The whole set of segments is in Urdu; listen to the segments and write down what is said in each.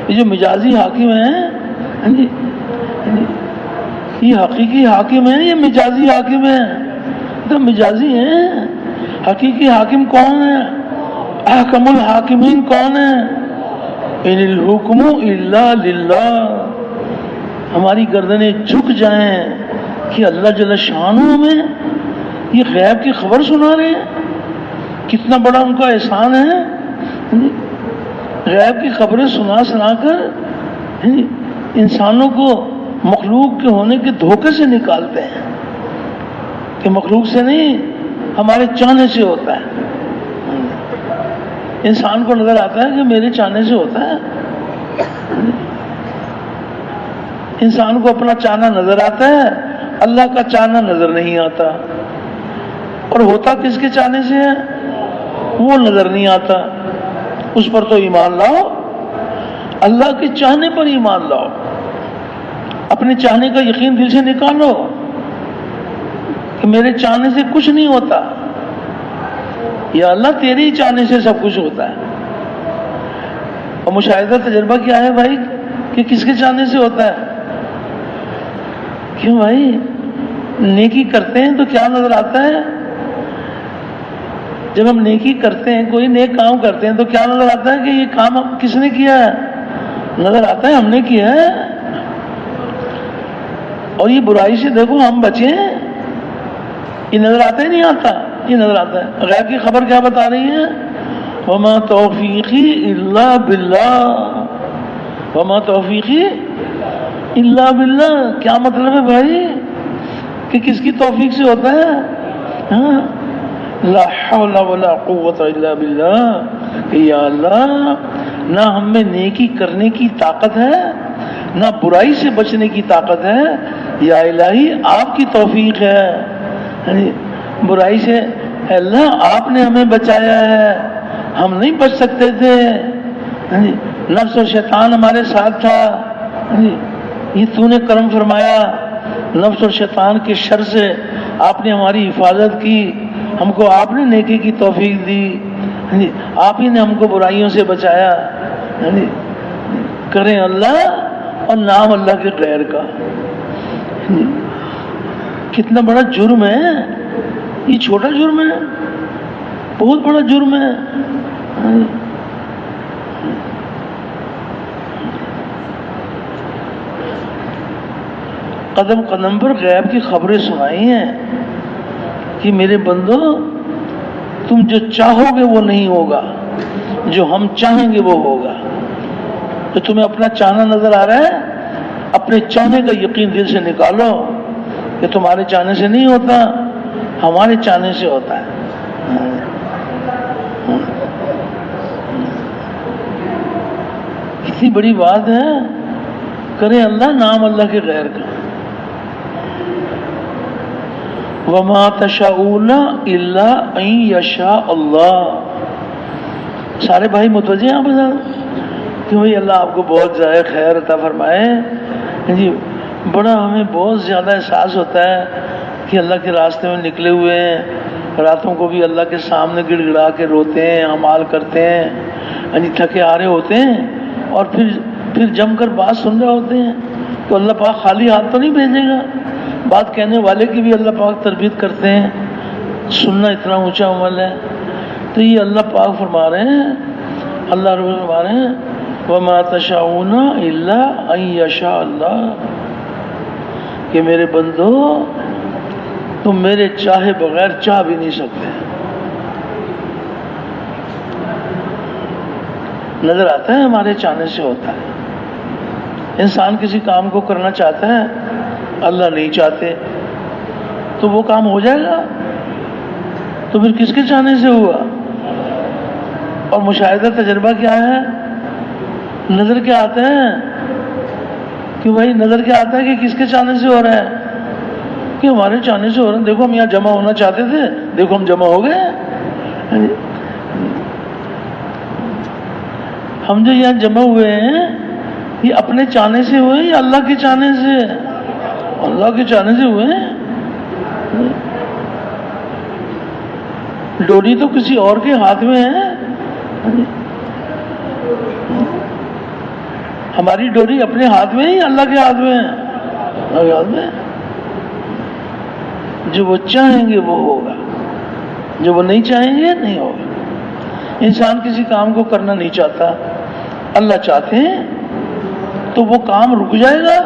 یہ جو مجازی حاکم ہیں، یہ حقیقی حاکم ہیں، یہ مجازی حاکم ہیں؟ تو مجازی ہیں، حقیقی حاکم کون ہے؟ احکم الحاکمین کون ہے؟ ان الحکم الا للہ. ہماری گردنیں جھک جائیں کہ اللہ جل شانہ ہمیں یہ غیب کی خبر سنا رہے ہیں. کتنا بڑا ان کا احسان ہے. غیب کی خبریں سنا کر انسانوں کو مخلوق کے ہونے کے دھوکے سے نکالتے ہیں کہ مخلوق سے نہیں، ہمارے چاہنے سے ہوتا ہے. انسان کو نظر آتا ہے کہ میرے چاہنے سے ہوتا ہے. انسان کو اپنا چاہنا نظر آتا ہے، اللہ کا چاہنا نظر نہیں آتا. اور ہوتا کس کے چاہنے سے ہے وہ نظر نہیں آتا. اس پر تو ایمان لاؤ، اللہ کے چاہنے پر ایمان لاؤ. اپنے چاہنے کا یقین دل سے نکالو کہ میرے چاہنے سے کچھ نہیں ہوتا، یا اللہ تیرے ہی چاہنے سے سب کچھ ہوتا ہے. اور مشاہدہ تجربہ کیا ہے بھائی کہ کس کے چاہنے سے ہوتا ہے؟ کیوں بھائی؟ نیکی کرتے ہیں تو کیا نظر آتا ہے؟ جب ہم نیکی کرتے ہیں، کوئی نیک کام کرتے ہیں، تو کیا نظر آتا ہے کہ یہ کام کس نے کیا ہے؟ نظر آتا ہے ہم نے کیا ہے. اور یہ برائی سے دیکھو ہم بچے ہیں، یہ نظر آتا ہی نہیں آتا؟ یہ نظر آتا ہے. غیب کی خبر کیا بتا رہی ہے؟ وما توفیقی الا باللہ، وما توفیقی الا باللہ. کیا مطلب ہے بھائی کہ کس کی توفیق سے ہوتا ہے؟ لا حول ولا قوت الا باللہ. کہ یا اللہ، نہ ہم میں نیکی کرنے کی طاقت ہے، نہ برائی سے بچنے کی طاقت ہے. یا الہی آپ کی توفیق ہے. برائی سے اللہ آپ نے ہمیں بچایا ہے، ہم نہیں بچ سکتے تھے. نفس اور شیطان ہمارے ساتھ تھا، یہ تو نے کرم فرمایا. نفس اور شیطان کے شر سے آپ نے ہماری حفاظت کی، ہم کو آپ نے نیکی کی توفیق دی. آپ ہی نے ہم کو برائیوں سے بچایا. کریں اللہ اور نام اللہ کے غیر کا. کتنا بڑا جرم ہے یہ. چھوٹا جرم ہے، بہت بڑا جرم ہے. قدم قدم پر غیب کی خبریں سنائی ہیں کہ میرے بندو، تم جو چاہو گے وہ نہیں ہوگا، جو ہم چاہیں گے وہ ہوگا. تو تمہیں اپنا چاہنا نظر آ رہا ہے، اپنے چاہنے کا یقین دل سے نکالو کہ تمہارے چاہنے سے نہیں ہوتا، ہمارے چاہنے سے ہوتا ہے. کتنی بڑی بات ہے. کرے اللہ نام اللہ کے غیر کا. وما تشاءون الا ان یشاء اللہ. سارے بھائی متوجہ ہیں بتا کہ بھائی اللہ آپ کو بہت زیادہ خیر عطا فرمائے. جی بڑا ہمیں بہت زیادہ احساس ہوتا ہے کہ اللہ کے راستے میں نکلے ہوئے ہیں، راتوں کو بھی اللہ کے سامنے گڑ گڑا کے روتے ہیں، اعمال کرتے ہیں، تھکے آ رہے ہوتے ہیں، اور پھر جم کر بات سن رہے ہوتے ہیں. تو اللہ پاک خالی ہاتھ تو نہیں بھیجے گا. بات کہنے والے کی بھی اللہ پاک تربیت کرتے ہیں. سننا اتنا اونچا عمل ہے. تو یہ اللہ پاک فرما رہے ہیں، اللہ رب فرما رہے ہیں وما تشاءون الا ان یشاء اللہ، کہ میرے بندو تم میرے چاہے بغیر چاہ بھی نہیں سکتے. نظر آتا ہے ہمارے چاہنے سے ہوتا ہے. انسان کسی کام کو کرنا چاہتا ہے، اللہ نہیں چاہتے، تو وہ کام ہو جائے گا؟ تو پھر کس کے چاہنے سے ہوا؟ اور مشاہدہ تجربہ کیا ہے؟ نظر کیا آتا ہے کہ بھائی نظر کیا آتا ہے کہ کس کے چاہنے سے ہو رہا ہے؟ کہ ہمارے چاہنے سے ہو رہا ہے. دیکھو ہم یہاں جمع ہونا چاہتے تھے، دیکھو ہم جمع ہو گئے. ہم جو یہاں جمع ہوئے ہیں یہ اپنے چاہنے سے ہوئے یا اللہ کے چاہنے سے؟ اللہ کے چاہنے سے ہوئے ہیں. ڈوری تو کسی اور کے ہاتھ میں ہے. ہماری ڈوری اپنے ہاتھ میں ہی اللہ کے ہاتھ میں ہے، اللہ کے ہاتھ میں ہے۔ جو وہ چاہیں گے وہ ہوگا، جو وہ نہیں چاہیں گے نہیں ہوگا۔ انسان کسی کام کو کرنا نہیں چاہتا، اللہ چاہتے ہیں تو وہ کام رک جائے گا۔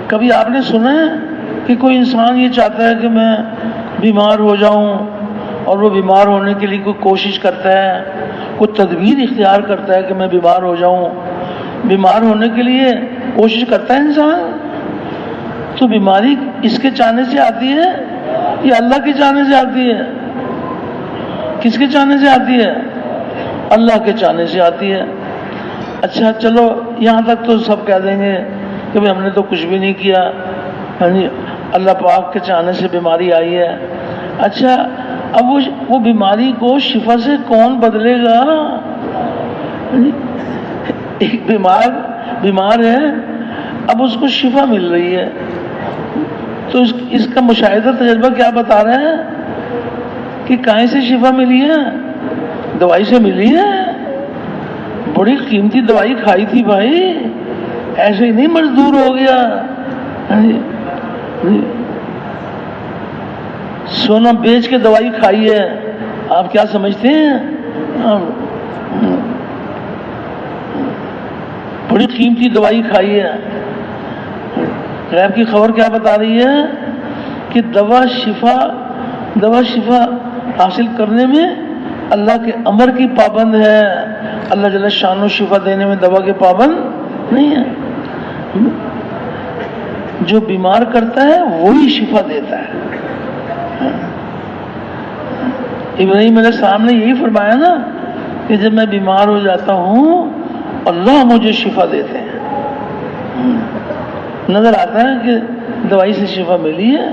کبھی آپ نے سنا ہے کہ کوئی انسان یہ چاہتا ہے کہ میں بیمار ہو جاؤں اور وہ بیمار ہونے کے لیے کوئی کوشش کرتا ہے، کوئی تدبیر اختیار کرتا ہے کہ میں بیمار ہو جاؤں، بیمار ہونے کے لیے کوشش کرتا ہے انسان؟ تو بیماری اس کے چاہنے سے آتی ہے یا اللہ کے چاہنے سے آتی ہے؟ کس کے چاہنے سے آتی ہے؟ اللہ کے چاہنے سے آتی ہے۔ اچھا چلو یہاں تک تو سب کہہ دیں گے کہ ہم نے تو کچھ بھی نہیں کیا، اللہ پاک کے چاہنے سے بیماری آئی ہے۔ اچھا اب وہ بیماری کو شفا سے کون بدلے گا؟ ایک بیمار ہے، اب اس کو شفا مل رہی ہے، تو اس کا مشاہدہ تجربہ کیا بتا رہے ہیں کہ کہیں سے شفا ملی ہے؟ دوائی سے ملی ہے۔ بڑی قیمتی دوائی کھائی تھی بھائی، ایسے ہی نہیں مزدور ہو گیا۔ سونا بیچ کے دوائی کھائی ہے، آپ کیا سمجھتے ہیں؟ بڑی قیمتی دوائی کھائی ہے۔ غیب کی خبر کیا بتا رہی ہے کہ دوا شفا حاصل کرنے میں اللہ کے امر کی پابند ہے، اللہ جل شانہ شفا دینے میں دوا کے پابند نہیں ہے۔ جو بیمار کرتا ہے وہی شفا دیتا ہے۔ ابراہیم علیہ السلام نے یہی فرمایا نا کہ جب میں بیمار ہو جاتا ہوں اللہ مجھے شفا دیتے ہیں۔ نظر آتا ہے کہ دوائی سے شفا ملی ہے۔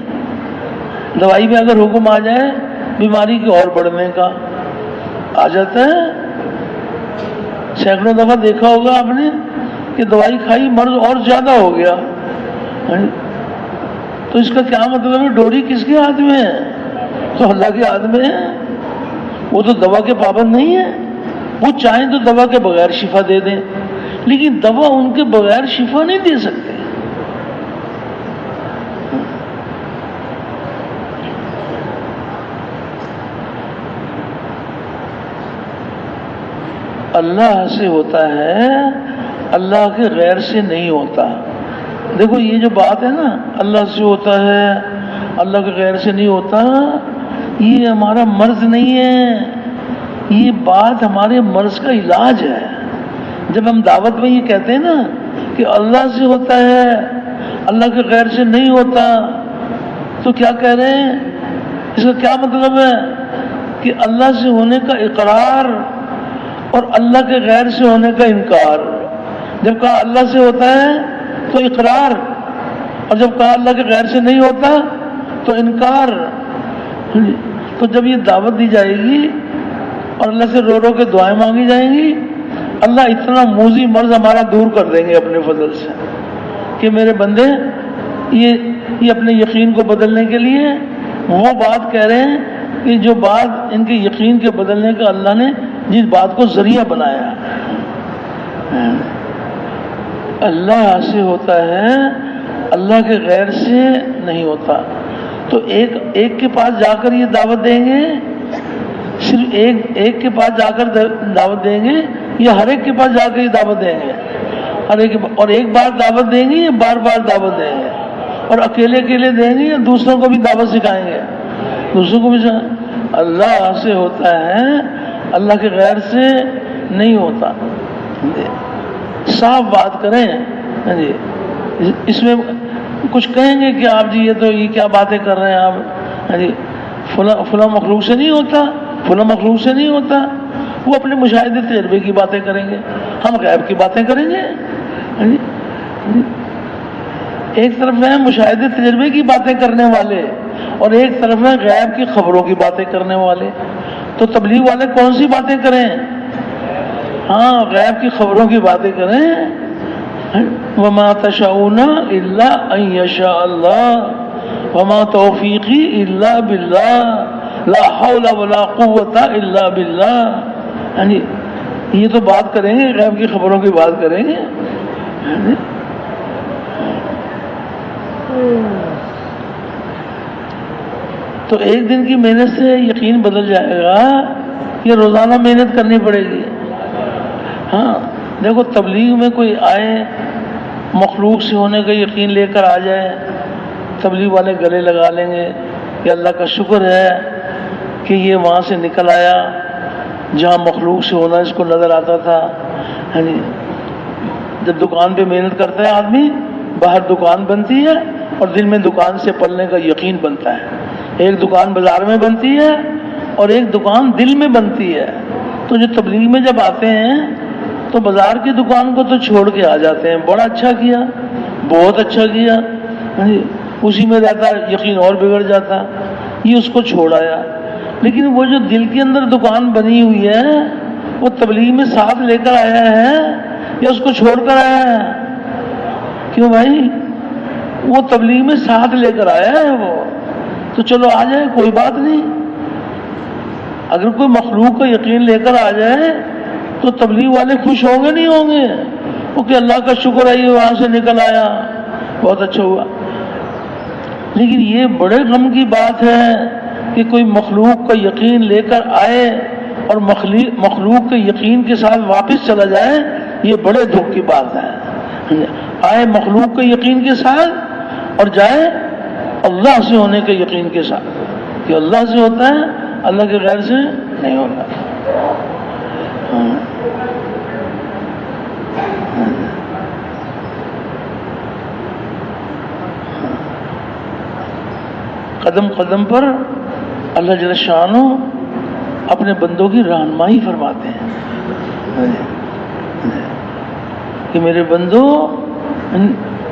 دوائی میں اگر حکم آ جائے بیماری کے اور بڑھنے کا آ جاتا ہے۔ سینکڑوں دفعہ دیکھا ہوگا آپ نے کہ دوائی کھائی مرض اور زیادہ ہو گیا، تو اس کا کیا مطلب ہے؟ ڈوری کس کے ہاتھ میں ہے؟ تو اللہ کے ہاتھ میں ہے۔ وہ تو دوا کے پابند نہیں ہے، وہ چاہیں تو دوا کے بغیر شفا دے دیں، لیکن دوا ان کے بغیر شفا نہیں دے سکتے۔ اللہ سے ہوتا ہے، اللہ کے غیر سے نہیں ہوتا۔ دیکھو یہ جو بات ہے نا، اللہ سے ہوتا ہے اللہ کے غیر سے نہیں ہوتا، یہ ہمارا مرض نہیں ہے، یہ بات ہمارے مرض کا علاج ہے۔ جب ہم دعوت میں یہ کہتے ہیں نا کہ اللہ سے ہوتا ہے اللہ کے غیر سے نہیں ہوتا، تو کیا کہہ رہے ہیں؟ اس کا کیا مطلب ہے کہ اللہ سے ہونے کا اقرار اور اللہ کے غیر سے ہونے کا انکار۔ جب کہا اللہ سے ہوتا ہے تو اقرار، اور جب کہا اللہ کے غیر سے نہیں ہوتا تو انکار۔ تو جب یہ دعوت دی جائے گی اور اللہ سے رو رو کے دعائیں مانگی جائیں گی، اللہ اتنا موذی مرض ہمارا دور کر دیں گے اپنے فضل سے کہ میرے بندے یہ اپنے یقین کو بدلنے کے لیے وہ بات کہہ رہے ہیں کہ جو بات ان کے یقین کے بدلنے کا اللہ نے جس بات کو ذریعہ بنایا۔ اللہ سے ہوتا ہے اللہ کے غیر سے نہیں ہوتا۔ تو ایک کے پاس جا کر یہ دعوت دیں گے، صرف ایک کے پاس جا کر دعوت دیں گے یا ہر ایک کے پاس جا کر یہ دعوت دیں گے؟ ہر ایک، اور ایک بار دعوت دیں گے یا بار بار دعوت دیں گے؟ اور اکیلے دیں گے یا دوسروں کو بھی دعوت سکھائیں گے؟ دوسروں کو بھی اللہ سے ہوتا ہے اللہ کے غیر سے نہیں ہوتا۔ صاف بات کریں جی، اس میں کچھ کہیں گے کہ آپ جی یہ کیا باتیں کر رہے ہیں آپ جی، فلاں مخلوق سے نہیں ہوتا، فلاں مخلوق سے نہیں ہوتا۔ وہ اپنے مشاہدے تجربے کی باتیں کریں گے، ہم غیب کی باتیں کریں گے۔ ایک طرف ہے مشاہدے تجربے کی باتیں کرنے والے اور ایک طرف ہے غیب کی خبروں کی باتیں کرنے والے۔ تو تبلیغ والے کون سی باتیں کریں؟ ہاں غیب کی خبروں کی باتیں کریں۔ وما تشاؤون الا ان یشاء اللہ وما توفیقی الا باللہ لا حول ولا قوة الا باللہ۔ یعنی یہ تو بات کریں گے، غیب کی خبروں کی بات کریں گے. تو ایک دن کی محنت سے یقین بدل جائے گا، یہ روزانہ محنت کرنی پڑے گی. ہاں دیکھو، تبلیغ میں کوئی آئے مخلوق سے ہونے کا یقین لے کر آ جائے، تبلیغ والے گلے لگا لیں گے کہ اللہ کا شکر ہے کہ یہ وہاں سے نکل آیا جہاں مخلوق سے ہونا اس کو نظر آتا تھا. جب دکان پہ محنت کرتا ہے آدمی، باہر دکان بنتی ہے اور دل میں دکان سے پلنے کا یقین بنتا ہے. ایک دکان بازار میں بنتی ہے اور ایک دکان دل میں بنتی ہے. تو جو تبلیغ میں جب آتے ہیں تو بازار کی دکان کو تو چھوڑ کے آ جاتے ہیں، بڑا اچھا کیا، بہت اچھا کیا، اسی میں رہتا یقین اور بگڑ جاتا. یہ اس کو چھوڑ آیا. لیکن وہ جو دل کے اندر دکان بنی ہوئی ہے وہ تبلیغ میں ساتھ لے کر آیا ہے یا اس کو چھوڑ کر آیا ہے؟ کیوں بھائی؟ وہ تبلیغ میں ساتھ لے کر آیا ہے وہ تو چلو آ جائے، کوئی بات نہیں. اگر کوئی مخلوق کا یقین لے کر آ جائے تو تبلیغ والے خوش ہوں گے نہیں ہوں گے؟ وہ کہ اللہ کا شکر ہے یہ وہاں سے نکل آیا، بہت اچھا ہوا. لیکن یہ بڑے غم کی بات ہے کہ کوئی مخلوق کا یقین لے کر آئے اور مخلوق کے یقین کے ساتھ واپس چلا جائے. یہ بڑے دکھ کی بات ہے. آئے مخلوق کے یقین کے ساتھ اور جائے اللہ سے ہونے کے یقین کے ساتھ کہ اللہ سے ہوتا ہے، اللہ کے غیر سے نہیں ہوتا. قدم قدم پر اللہ جل شانہ اپنے بندوں کی رہنمائی فرماتے ہیں کہ میرے بندو،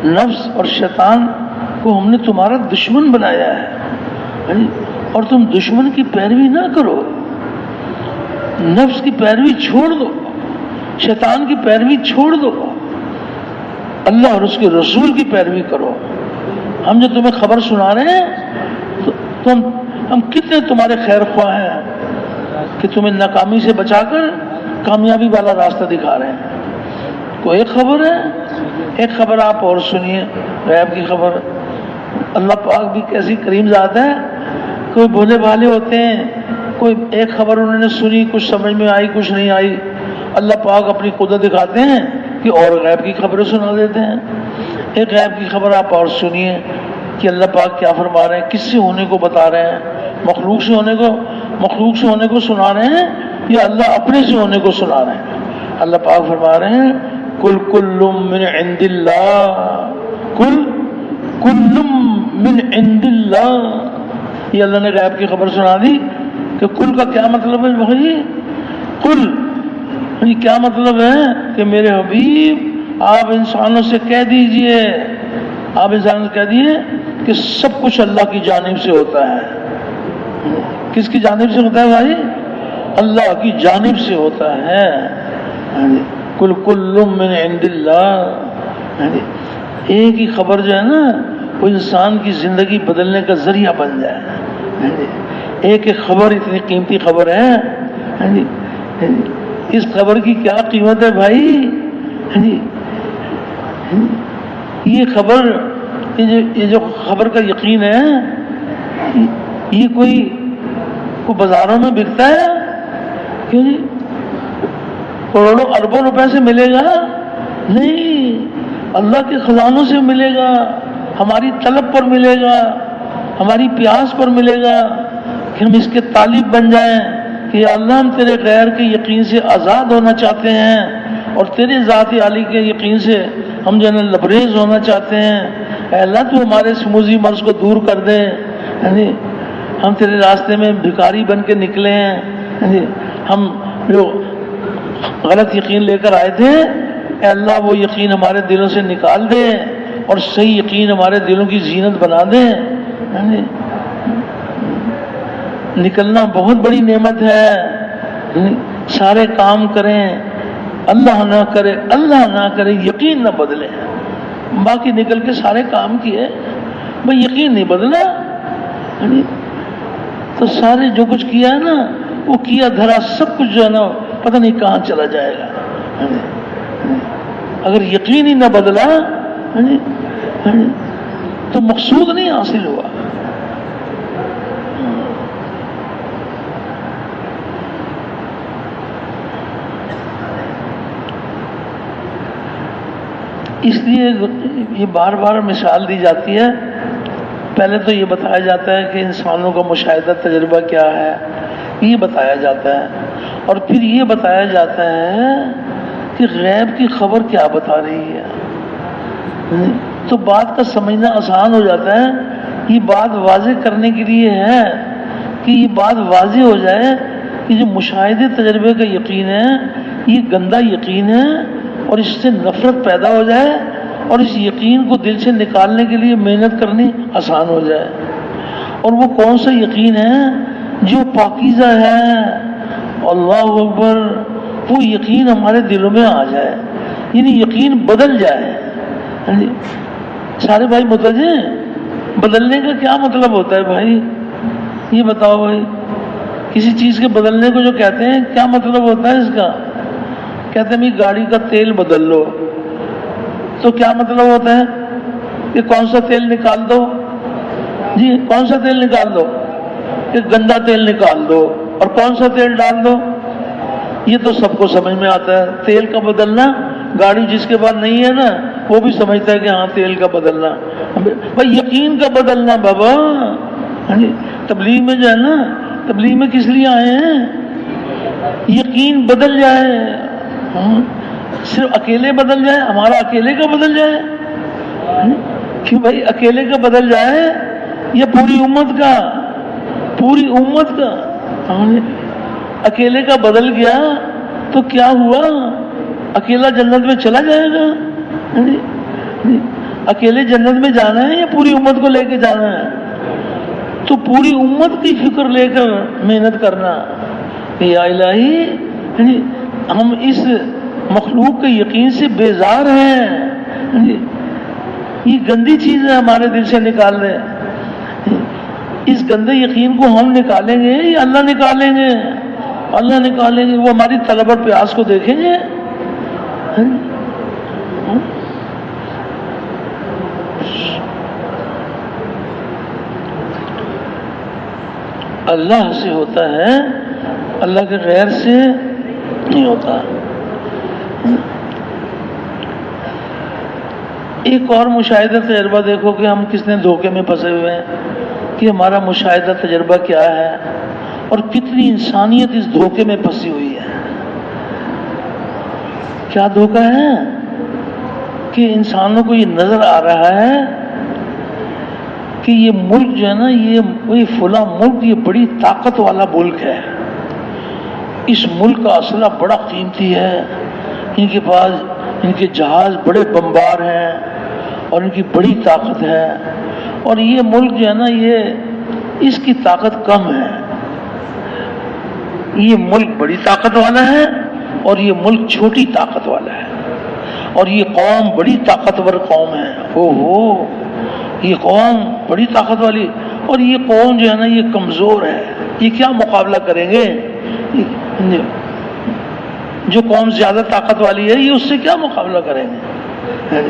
نفس اور شیطان کو ہم نے تمہارا دشمن بنایا ہے اور تم دشمن کی پیروی نہ کرو. نفس کی پیروی چھوڑ دو، شیطان کی پیروی چھوڑ دو، اللہ اور اس کے رسول کی پیروی کرو. ہم جو تمہیں خبر سنا رہے ہیں تو ہم کتنے تمہارے خیر خواہ ہیں کہ تمہیں ناکامی سے بچا کر کامیابی والا راستہ دکھا رہے ہیں. تو ایک خبر ہے، ایک خبر آپ اور سنیے، غیب کی خبر. اللہ پاک بھی کیسی کریم ذات ہے. کوئی بھولے بھالے ہوتے ہیں، کوئی ایک خبر انہوں نے سنی، کچھ سمجھ میں آئی کچھ نہیں آئی، اللہ پاک اپنی قدرت دکھاتے ہیں کہ اور غیب کی خبریں سنا دیتے ہیں. ایک غیب کی خبر آپ اور سنیے کہ اللہ پاک کیا فرما رہے ہیں، کس سے ہونے کو بتا رہے ہیں، مخلوق سے ہونے کو سنا رہے ہیں یا اللہ اپنے سے ہونے کو سنا رہے ہیں. اللہ پاک فرما رہے ہیں کل من عند اللہ، کل من عند اللہ. یہ اللہ نے غیب کی خبر سنا دی کہ کل کا کیا مطلب ہے بھائی؟ کل کیا مطلب ہے کہ میرے حبیب آپ انسانوں سے کہہ دیجئے، آپ انسانوں سے کہہ دیجئے کہ سب کچھ اللہ کی جانب سے ہوتا ہے. کس کی جانب سے ہوتا ہے بھائی؟ اللہ کی جانب سے ہوتا ہے. کل من عند اللہ. ایک ہی خبر جو ہے نا وہ انسان کی زندگی بدلنے کا ذریعہ بن جائے. ایک ایک خبر اتنی قیمتی خبر ہے. اس خبر کی کیا قیمت ہے بھائی؟ یہ خبر، یہ جو خبر کا یقین ہے، یہ کوئی بازاروں میں بکتا ہے؟ کیوں جی؟ کروڑوں اربوں روپے سے ملے گا؟ نہیں، اللہ کے خزانوں سے ملے گا، ہماری طلب پر ملے گا، ہماری پیاس پر ملے گا کہ ہم اس کے طالب بن جائیں کہ اللہ ہم تیرے غیر کے یقین سے آزاد ہونا چاہتے ہیں اور تیرے ذات عالی کے یقین سے ہم جو ہے لبریز ہونا چاہتے ہیں. اے اللہ تو ہمارے سموزی مرض کو دور کر دے. ہم تیرے راستے میں بھکاری بن کے نکلے ہیں. ہم جو غلط یقین لے کر آئے تھے، اے اللہ وہ یقین ہمارے دلوں سے نکال دے اور صحیح یقین ہمارے دلوں کی زینت بنا دے. نکلنا بہت بڑی نعمت ہے. سارے کام کریں، اللہ نہ کرے یقین نہ بدلے. باقی نکل کے سارے کام کیے، بھائی یقین نہیں بدلا تو سارے جو کچھ کیا ہے نا وہ کیا دھرا، سب کچھ جو ہے نا پتہ نہیں کہاں چلا جائے گا. اگر یقین ہی نہ بدلا تو مقصود نہیں حاصل ہوا. اس لیے یہ بار بار مثال دی جاتی ہے. پہلے تو یہ بتایا جاتا ہے کہ انسانوں کا مشاہدہ تجربہ کیا ہے، یہ بتایا جاتا ہے، اور پھر یہ بتایا جاتا ہے کہ غیب کی خبر کیا بتا رہی ہے. تو بات کا سمجھنا آسان ہو جاتا ہے. یہ بات واضح کرنے کے لیے ہے کہ یہ بات واضح ہو جائے کہ جو مشاہدے تجربے کا یقین ہے یہ گندا یقین ہے، اور اس سے نفرت پیدا ہو جائے، اور اس یقین کو دل سے نکالنے کے لیے محنت کرنی آسان ہو جائے. اور وہ کون سا یقین ہے جو پاکیزہ ہے، اللہ اکبر، وہ یقین ہمارے دلوں میں آ جائے، یعنی یقین بدل جائے. سارے بھائی متوجہ ہیں؟ بدلنے کا کیا مطلب ہوتا ہے بھائی؟ یہ بتاؤ بھائی، کسی چیز کے بدلنے کو جو کہتے ہیں کیا مطلب ہوتا ہے اس کا؟ کہتے ہیں گاڑی کا تیل بدل لو، تو کیا مطلب ہوتا ہے کہ کون سا تیل نکال دو؟ جی کون سا تیل نکال دو؟ کہ گندا تیل نکال دو، اور کون سا تیل ڈال دو؟ یہ تو سب کو سمجھ میں آتا ہے. تیل کا بدلنا، گاڑی جس کے بعد نہیں ہے نا وہ بھی سمجھتا ہے کہ ہاں تیل کا بدلنا. بھائی یقین کا بدلنا بابا. تبلیغ میں جو ہے نا، تبلیغ میں کس لیے آئے ہیں؟ یقین بدل جائے. صرف اکیلے بدل جائے، ہمارا اکیلے کا بدل جائے. کیوں بھائی اکیلے کا بدل جائے یا پوری امت کا؟ پوری امت کا. اکیلے کا بدل گیا تو کیا ہوا؟ اکیلا جنت میں چلا جائے گا. اکیلے جنت میں جانا ہے یا پوری امت کو لے کے جانا ہے؟ تو پوری امت کی فکر لے کر محنت کرنا. یا الہی، ہم اس مخلوق کے یقین سے بیزار ہیں. یہ گندی چیز ہے، ہمارے دل سے نکال لیں. اس گندے یقین کو ہم نکالیں گے یا اللہ نکالیں گے؟ اللہ نکالیں گے. وہ ہماری طلب اور پیاس کو دیکھیں گے. اللہ سے ہوتا ہے، اللہ کے غیر سے نہیں ہوتا. ایک اور مشاہدہ تجربہ دیکھو کہ ہم کس نے دھوکے میں پھنسے ہوئے ہیں، کہ ہمارا مشاہدہ تجربہ کیا ہے اور کتنی انسانیت اس دھوکے میں پھنسی ہوئی ہے. کیا دھوکہ ہے کہ انسانوں کو یہ نظر آ رہا ہے کہ یہ ملک جو ہے نا، یہ فلاں ملک یہ بڑی طاقت والا ملک ہے، اس ملک کا اسلحہ بڑا قیمتی ہے، ان کے پاس ان کے جہاز بڑے بمبار ہیں اور ان کی بڑی طاقت ہے، اور یہ ملک جو ہے نا اس کی طاقت کم ہے. یہ ملک بڑی طاقت والا ہے اور یہ ملک چھوٹی طاقت والا ہے، اور یہ قوم بڑی طاقتور قوم ہے. یہ قوم بڑی طاقت والی، اور یہ قوم جو ہے نا یہ کمزور ہے. یہ کیا مقابلہ کریں گے؟ جو قوم زیادہ طاقت والی ہے یہ اس سے کیا مقابلہ کریں گے؟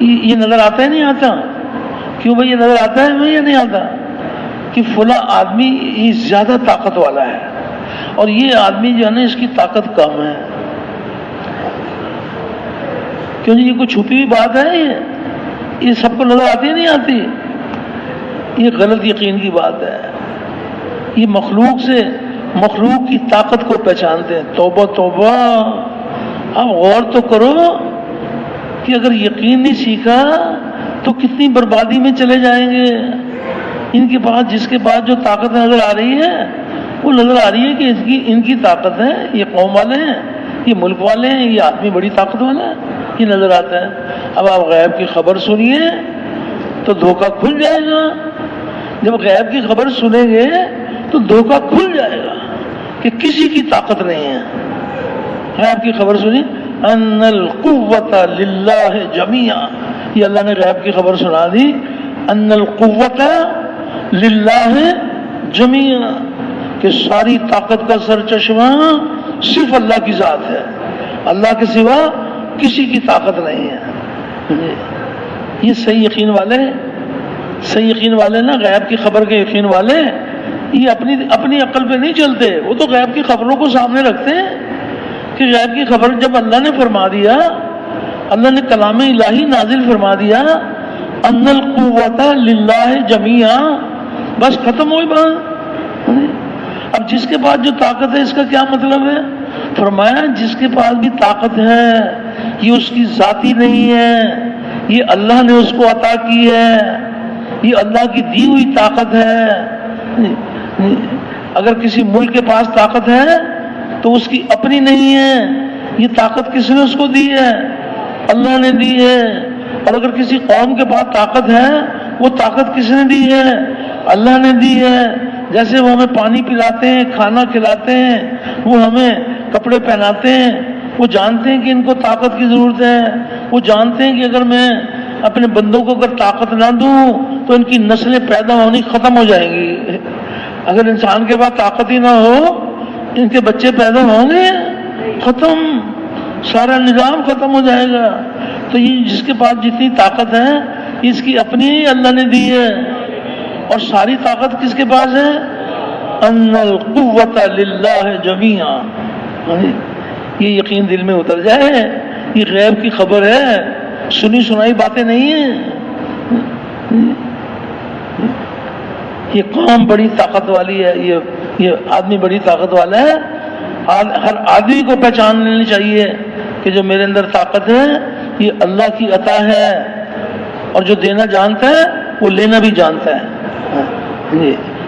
یہ نظر آتا ہے نہیں آتا؟ کیوں بھائی یہ نظر آتا ہے یا نہیں آتا کہ فلاں آدمی یہ زیادہ طاقت والا ہے اور یہ آدمی جو ہے نا اس کی طاقت کم ہے؟ کیوں یہ کوئی چھپی ہوئی بات ہے؟ یہ سب کو نظر آتی ہے نہیں آتی؟ یہ غلط یقین کی بات ہے. یہ مخلوق کی طاقت کو پہچانتے ہیں. توبہ توبہ. اب غور تو کرو کہ اگر یقین نہیں سیکھا تو کتنی بربادی میں چلے جائیں گے. ان کے پاس جس کے پاس جو طاقت نظر آ رہی ہے وہ نظر آ رہی ہے کہ ان کی طاقت ہے، یہ قوم والے ہیں، یہ ملک والے ہیں، یہ آدمی بڑی طاقت والا ہے، یہ نظر آتا ہے. اب آپ غیب کی خبر سنیے تو دھوکہ کھل جائے گا. جب غیب کی خبر سنیں گے تو دھوکہ کھل جائے گا کہ کسی کی طاقت نہیں ہے. غیب کی خبر سنی، ان القوت للہ جمیعا. یہ اللہ نے غیب کی خبر سنا دی، ان القوت للہ جمیعا، کہ ساری طاقت کا سرچشمہ صرف اللہ کی ذات ہے، اللہ کے سوا کسی کی طاقت نہیں ہے۔ یہ صحیح یقین والے نا، غیب کی خبر کے یقین والے، یہ اپنی عقل پہ نہیں چلتے، وہ تو غیب کی خبروں کو سامنے رکھتے ہیں کہ غیب کی خبر جب اللہ نے فرما دیا، اللہ نے کلام الہی نازل فرما دیا، ان القوت للہ جمیعا، بس ختم ہوئی بات۔ اب جس کے پاس جو طاقت ہے اس کا کیا مطلب ہے؟ فرمایا جس کے پاس بھی طاقت ہے یہ اس کی ذاتی نہیں ہے، یہ اللہ نے اس کو عطا کی ہے، یہ اللہ کی دی ہوئی طاقت ہے۔ اگر کسی ملک کے پاس طاقت ہے تو اس کی اپنی نہیں ہے، یہ طاقت کس نے اس کو دی ہے؟ اللہ نے دی ہے۔ اور اگر کسی قوم کے پاس طاقت ہے، وہ طاقت کس نے دی ہے؟ اللہ نے دی ہے۔ جیسے وہ ہمیں پانی پلاتے ہیں، کھانا کھلاتے ہیں، وہ ہمیں کپڑے پہناتے ہیں، وہ جانتے ہیں کہ ان کو طاقت کی ضرورت ہے، وہ جانتے ہیں کہ اگر میں اپنے بندوں کو اگر طاقت نہ دوں تو ان کی نسلیں پیدا ہونی ختم ہو جائیں گی۔ اگر انسان کے پاس طاقت ہی نہ ہو، ان کے بچے پیدا ہوں گے، ختم، سارا نظام ختم ہو جائے گا۔ تو یہ جس کے پاس جتنی طاقت ہے اس کی اپنی اللہ نے دی ہے، اور ساری طاقت کس کے پاس ہے؟ ان القوت للہ جمیعا۔ یہ یقین دل میں اتر جائے، یہ غیب کی خبر ہے، سنی سنائی باتیں نہیں ہیں۔ یہ قوم بڑی طاقت والی ہے، یہ آدمی بڑی طاقت والا ہے۔ ہر آدمی کو پہچان لینی چاہیے کہ جو میرے اندر طاقت ہے یہ اللہ کی عطا ہے، اور جو دینا جانتا ہے وہ لینا بھی جانتا ہے۔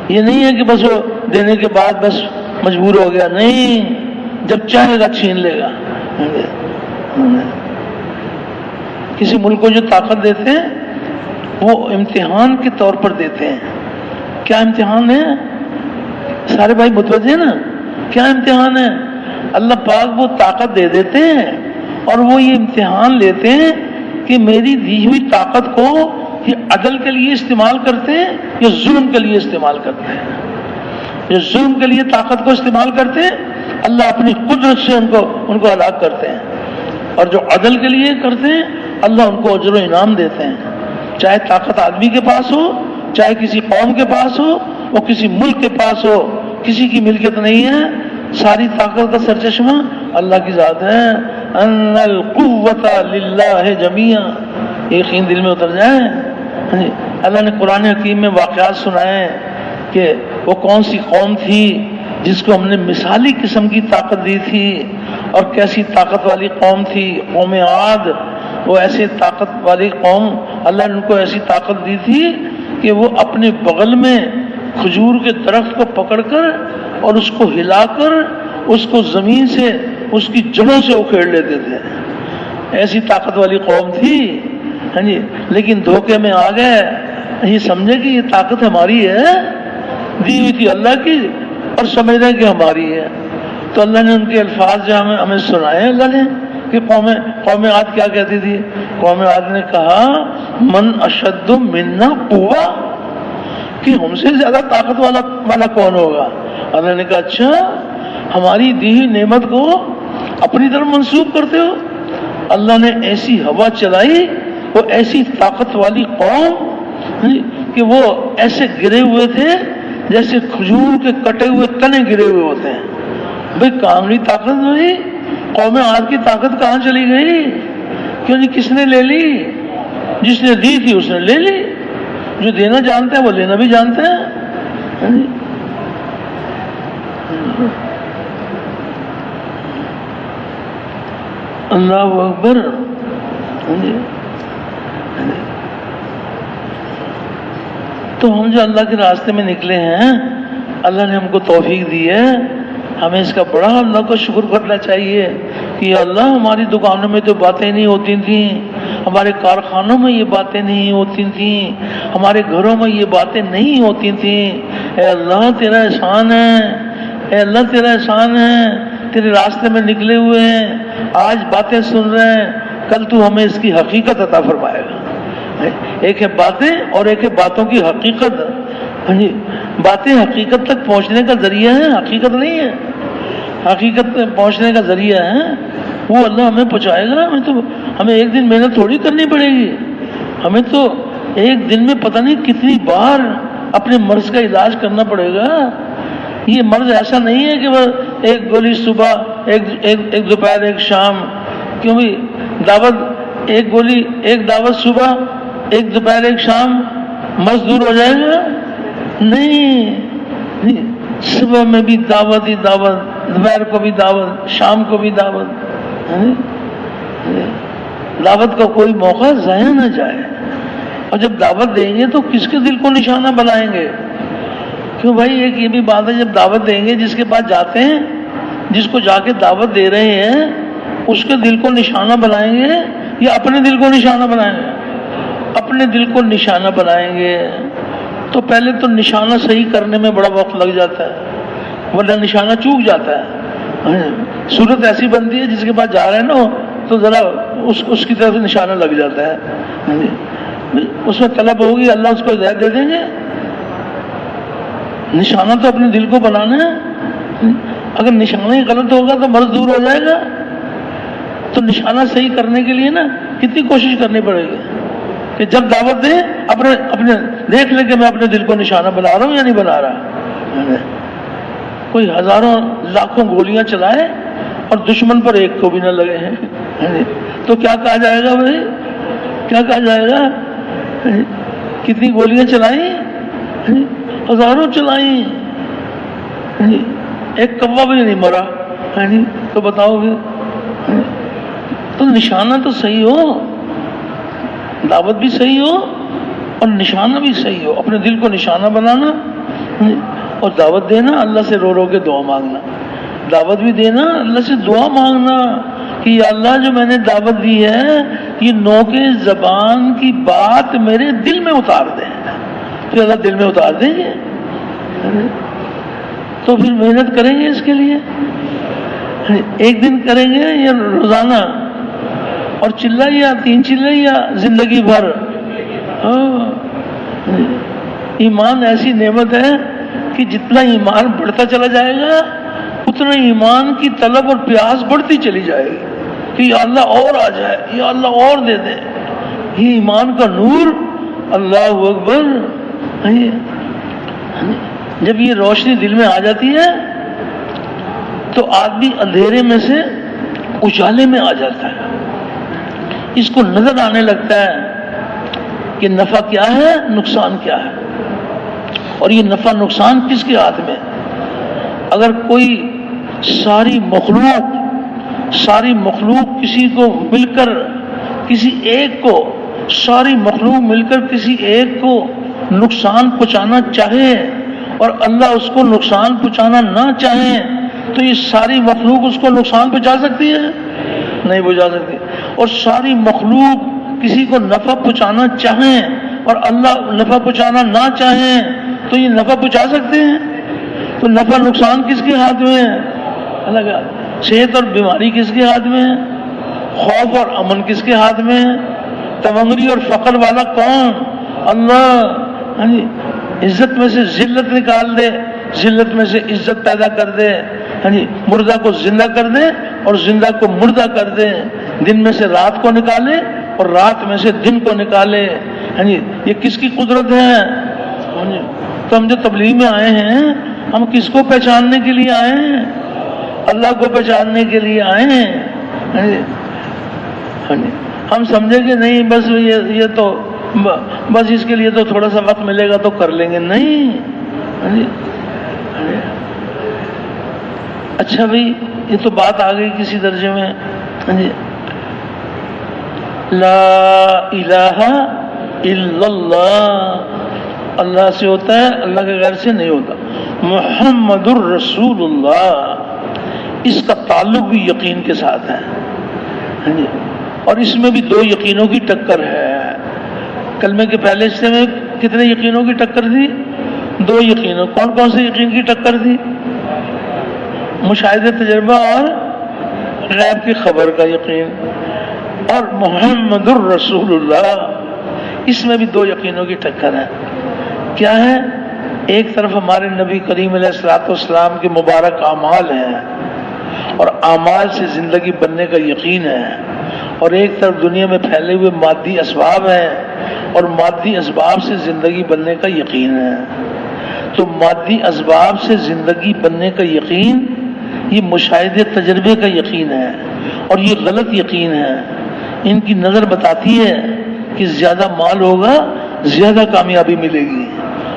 یہ نہیں ہے کہ بس وہ دینے کے بعد بس مجبور ہو گیا، نہیں، جب چاہے گا چھین لے گا۔ کسی ملک کو جو طاقت دیتے ہیں وہ امتحان کے طور پر دیتے ہیں۔ کیا امتحان ہے؟ سارے بھائی متوجہ نا، کیا امتحان ہے؟ اللہ پاک وہ طاقت دے دیتے ہیں اور وہ یہ امتحان لیتے ہیں کہ میری دی ہوئی طاقت کو یہ عدل کے لیے استعمال کرتے ہیں یا ظلم کے لیے استعمال کرتے ہیں۔ یہ ظلم کے لیے طاقت کو استعمال کرتے ہیں، اللہ اپنی قدرت سے ان کو ہلاک کرتے ہیں، اور جو عدل کے لیے کرتے ہیں اللہ ان کو اجر و انعام دیتے ہیں۔ چاہے طاقت آدمی کے پاس ہو، چاہے کسی قوم کے پاس ہو، وہ کسی ملک کے پاس ہو، کسی کی ملکیت نہیں ہے، ساری طاقت کا سرچشمہ اللہ کی ذات ہے۔ ان القوت للہ جمیعا، یہ یقین دل میں اتر جائے۔ اللہ نے قرآن حکیم میں واقعات سنائے کہ وہ کون سی قوم تھی جس کو ہم نے مثالی قسم کی طاقت دی تھی، اور کیسی طاقت والی قوم تھی، قوم عاد۔ وہ ایسے طاقت والی قوم، اللہ نے ان کو ایسی طاقت دی تھی کہ وہ اپنے بغل میں کھجور کے درخت کو پکڑ کر اور اس کو ہلا کر اس کو زمین سے، اس کی جڑوں سے اکھیڑ لیتے تھے۔ ایسی طاقت والی قوم تھی، ہاں جی، لیکن دھوکے میں آ گئے، یہ سمجھے کہ یہ طاقت ہماری ہے، دی ہوئی تھی اللہ کی، اور سمجھ رہے کہ ہماری ہے۔ تو اللہ نے ان کے الفاظ جو ہمیں سنائے، اللہ نے کہ قوم عاد کیا کہتی تھی؟ قوم عاد نے کہا من اشد منا قوہ، کہ ہم سے زیادہ طاقت والا کون ہوگا؟ اللہ نے کہا اچھا، ہماری دی ہوئی نعمت کو اپنی طرف منسوب کرتے ہو؟ اللہ نے ایسی ہوا چلائی، وہ ایسی طاقت والی قوم کہ وہ ایسے گرے ہوئے تھے جیسے کھجور کے کٹے ہوئے تنے گرے ہوئے ہوتے ہیں۔ بھئی کاملی طاقت ہوئی، قوم عاد کی طاقت کہاں چلی گئی؟ کیوں جی، کس نے لے لی؟ جس نے دی تھی اس نے لے لی۔ جو دینا جانتا ہے وہ لینا بھی جانتا ہے۔ اللہ اکبر۔ تو ہم جو اللہ کے راستے میں نکلے ہیں، اللہ نے ہم کو توفیق دی ہے، ہمیں اس کا بڑا اللہ کا شکر کرنا چاہیے کہ اللہ ہماری دکانوں میں تو باتیں نہیں ہوتی تھیں، ہمارے کارخانوں میں یہ باتیں نہیں ہوتی تھیں، ہمارے گھروں میں یہ باتیں نہیں ہوتی تھیں۔ اے اللہ تیرا احسان ہے، اے اللہ تیرا احسان ہے، تیرے راستے میں نکلے ہوئے ہیں، آج باتیں سن رہے ہیں، کل تو ہمیں اس کی حقیقت عطا فرمائے گا۔ ایک ہے باتیں اور ایک ہے باتوں کی حقیقت۔ باتیں حقیقت تک پہنچنے کا ذریعہ ہے، حقیقت نہیں ہے۔ حقیقت میں پہنچنے کا ذریعہ ہے، وہ اللہ ہمیں پہنچائے گا. ہمیں ایک دن محنت تھوڑی کرنی پڑے گی، ہمیں تو ایک دن میں پتہ نہیں کتنی بار اپنے مرض کا علاج کرنا پڑے گا. یہ مرض ایسا نہیں ہے کہ وہ ایک گولی صبح، ایک دوپہر، ایک شام. کیوں بھی دعوت، ایک گولی، ایک دعوت صبح، ایک دوپہر، ایک شام، مرض دور ہو جائے گا؟ نہیں، صبح میں بھی دعوت ہی دعوت، دوپہر کو بھی دعوت، شام کو بھی دعوت. دعوت کا کوئی موقع ضائع نہ جائے. اور جب دعوت دیں گے تو کس کے دل کو نشانہ بنائیں گے؟ کیوں بھائی، ایک یہ بھی بات ہے، جب دعوت دیں گے جس کے پاس جاتے ہیں، جس کو جا کے دعوت دے رہے ہیں، اس کے دل کو نشانہ بنائیں گے یا اپنے دل کو نشانہ بنائیں گے؟ اپنے دل کو نشانہ بنائیں گے. تو پہلے تو نشانہ صحیح کرنے میں بڑا وقت لگ جاتا ہے، ورنہ نشانہ چوک جاتا ہے. صورت ایسی بنتی ہے جس کے پاس جا رہے ہیں نا تو ذرا اس کی طرف نشانہ لگ جاتا ہے. اس میں طلب ہوگی، اللہ اس کو ہدایت دے دیں گے. نشانہ تو اپنے دل کو بنانا ہے. اگر نشانہ ہی غلط ہوگا تو مرض دور ہو جائے گا. تو نشانہ صحیح کرنے کے لیے نا کتنی کوشش کرنی پڑے گی کہ جب دعوت دیں اپنے دیکھ لے کہ میں اپنے دل کو نشانہ بنا رہا ہوں یا نہیں بنا رہا. کوئی ہزاروں لاکھوں گولیاں چلائے اور دشمن پر ایک کو بھی نہ لگے ہیں تو کیا کہا جائے گا بھائی؟ کیا کہا جائے گا؟ کتنی گولیاں چلائیں؟ ہزاروں چلائیں، ایک کوا بھی نہیں مرا. تو بتاؤ پھر. تو نشانہ تو صحیح ہو، دعوت بھی صحیح ہو اور نشانہ بھی صحیح ہو. اپنے دل کو نشانہ بنانا اور دعوت دینا، اللہ سے رو رو کے دعا مانگنا. دعوت بھی دینا، اللہ سے دعا مانگنا کہ یا اللہ جو میں نے دعوت دی ہے یہ نوکے زبان کی بات میرے دل میں اتار دیں. پھر اللہ دل میں اتار دیں گے. تو پھر محنت کریں گے اس کے لیے. ایک دن کریں گے یا روزانہ، اور چلہ یا 3 چلے یا زندگی بھر. ایمان ایسی نعمت ہے کہ جتنا ایمان بڑھتا چلا جائے گا اتنا ایمان کی طلب اور پیاس بڑھتی چلی جائے گی کہ یا اللہ اور آ جائے، یا اللہ اور دے دے. یہ ایمان کا نور. اللہ اکبر. جب یہ روشنی دل میں آ جاتی ہے تو آدمی اندھیرے میں سے اجالے میں آ جاتا ہے. اس کو نظر آنے لگتا ہے کہ نفع کیا ہے، نقصان کیا ہے، اور یہ نفع نقصان کس کے ہاتھ میں. اگر کوئی ساری مخلوق کسی کو مل کر، کسی ایک کو، ساری مخلوق مل کر کسی ایک کو نقصان پہنچانا چاہے اور اللہ اس کو نقصان پہنچانا نہ چاہے تو یہ ساری مخلوق اس کو نقصان پہنچا سکتی ہے؟ نہیں پہنچا سکتی. اور ساری مخلوق کسی کو نفع پہنچانا چاہیں اور اللہ نفع پہنچانا نہ چاہیں تو یہ نفع پہنچا سکتے ہیں؟ تو نفع نقصان کس کے ہاتھ میں ہے؟ الگ. صحت اور بیماری کس کے ہاتھ میں ہے؟ خوف اور امن کس کے ہاتھ میں ہے؟ تمنگری اور فقر والا کون؟ اللہ. عزت میں سے ذلت نکال دے، ذلت میں سے عزت پیدا کر دے. مردہ کو زندہ کر دے اور زندہ کو مردہ کر دے. دن میں سے رات کو نکالے اور رات میں سے دن کو نکالے. یہ کس کی قدرت ہے؟ تو ہم جو تبلیغ میں آئے ہیں ہم کس کو پہچاننے کے لیے آئے ہیں؟ اللہ کو پہچاننے کے لیے آئے ہیں. ہم سمجھے کہ نہیں بس یہ تو بس اس کے لیے تو تھوڑا سا وقت ملے گا تو کر لیں گے. نہیں. اچھا بھائی یہ تو بات آ گئی کسی درجے میں. لا الہ الا اللہ، اللہ سے ہوتا ہے، اللہ کے غیر سے نہیں ہوتا. محمد الرسول اللہ، اس کا تعلق بھی یقین کے ساتھ ہے. اور اس میں بھی 2 یقینوں کی ٹکر ہے. کلمے کے پہلے حصے میں کتنے یقینوں کی ٹکر تھی؟ 2 یقینوں. کون کون سے یقین کی ٹکر تھی؟ مشاہدہ تجربہ اور غیب کی خبر کا یقین. اور محمد الرسول اللہ، اس میں بھی 2 یقینوں کی ٹکر ہے. کیا ہے؟ ایک طرف ہمارے نبی کریم علیہ الصلوۃ والسلام کے مبارک اعمال ہیں اور اعمال سے زندگی بننے کا یقین ہے، اور ایک طرف دنیا میں پھیلے ہوئے مادی اسباب ہیں اور مادی اسباب سے زندگی بننے کا یقین ہے۔ تو مادی اسباب سے زندگی بننے کا یقین یہ مشاہدے تجربے کا یقین ہے، اور یہ غلط یقین ہے۔ ان کی نظر بتاتی ہے کہ زیادہ مال ہوگا زیادہ کامیابی ملے گی،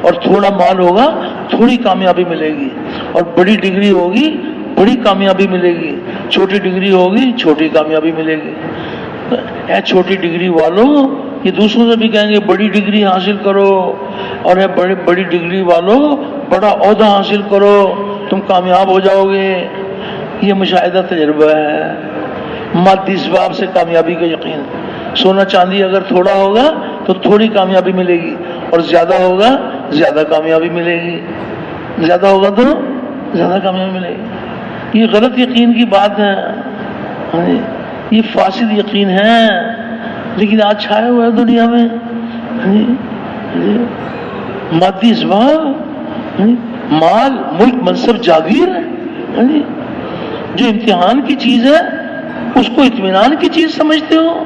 اور تھوڑا مال ہوگا تھوڑی کامیابی ملے گی، اور بڑی ڈگری ہوگی بڑی کامیابی ملے گی، چھوٹی ڈگری ہوگی چھوٹی کامیابی ملے گی۔ اے چھوٹی ڈگری والوں، یہ دوسروں سے بھی کہیں گے بڑی ڈگری حاصل کرو، اور اے بڑی ڈگری والوں بڑا عہدہ حاصل کرو، تم کامیاب ہو جاؤ گے۔ یہ مشاہدہ تجربہ ہے، مادی اسباب سے کامیابی کا یقین۔ سونا چاندی اگر تھوڑا ہوگا تو تھوڑی کامیابی ملے گی، اور زیادہ ہوگا زیادہ کامیابی ملے گی، زیادہ ہوگا تو زیادہ کامیابی ملے گی۔ یہ غلط یقین کی بات ہے، یہ فاسد یقین ہے، لیکن آج چھائے ہوا ہے دنیا میں۔ مادی اسباب، مال، ملک، منصب، جاگیر، جو امتحان کی چیز ہے اس کو اطمینان کی چیز سمجھتے ہو؟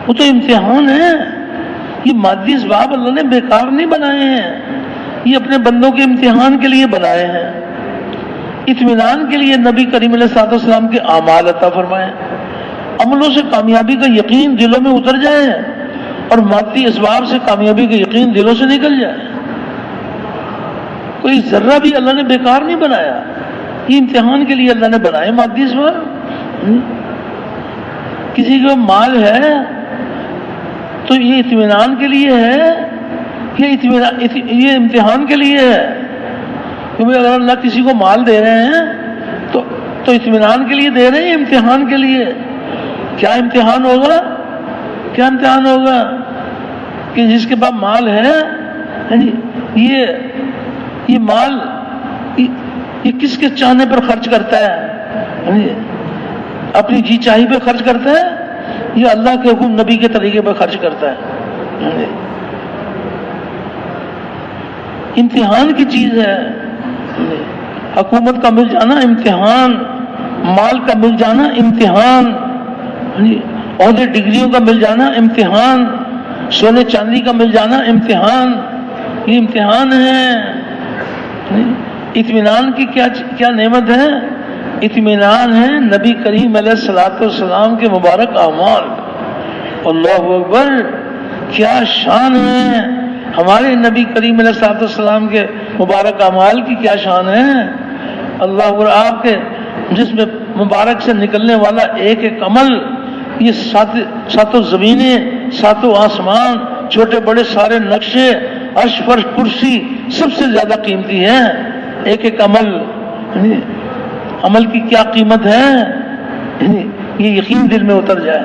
وہ تو امتحان ہے۔ یہ مادی اسباب اللہ نے بیکار نہیں بنائے ہیں، یہ اپنے بندوں کے امتحان کے لیے بنائے ہیں، اطمینان کے لیے نبی کریم علیہ الصلوۃ والسلام کے اعمال عطا فرمائے، عملوں سے کامیابی کا یقین دلوں میں اتر جائے اور مادی اسباب سے کامیابی کا یقین دلوں سے نکل جائے۔ کوئی ذرہ بھی اللہ نے بیکار نہیں بنایا، یہ امتحان کے لیے اللہ نے بنائے مادی اسباب۔ کسی کو مال ہے تو یہ اطمینان کے لیے ہے، یہ امتحان کے لیے ہے، کیونکہ اگر اللہ کسی کو مال دے رہے ہیں تو اطمینان کے لیے دے رہے ہیں، امتحان کے لیے۔ کیا امتحان ہوگا؟ کیا امتحان ہوگا کہ جس کے پاس مال ہے، یہ مال یہ کس کے چاہنے پر خرچ کرتا ہے؟ اپنی جی چاہی پہ خرچ کرتا ہے یا اللہ کے حکم نبی کے طریقے پر خرچ کرتا ہے؟ امتحان کی چیز ہے۔ حکومت کا مل جانا امتحان، مال کا مل جانا امتحان، عہدے ڈگریوں کا مل جانا امتحان، سونے چاندی کا مل جانا امتحان، یہ امتحان ہے۔ اطمینان کی کیا نعمت ہے؟ اطمینان ہے نبی کریم علیہ الصلوۃ والسلام کے مبارک اعمال۔ اللہ اکبر، کیا شان ہے ہمارے نبی کریم علیہ الصلوۃ والسلام کے مبارک اعمال کی، کیا شان ہے۔ اللہ اکبر، آپ کے جسم مبارک سے نکلنے والا ایک ایک عمل، یہ ساتوں زمینیں، ساتوں آسمان، چھوٹے بڑے سارے نقشے، عرش فرش کرسی سب سے زیادہ قیمتی ہیں۔ ایک ایک عمل کی کیا قیمت ہے، یہ یقین دل میں اتر جائے۔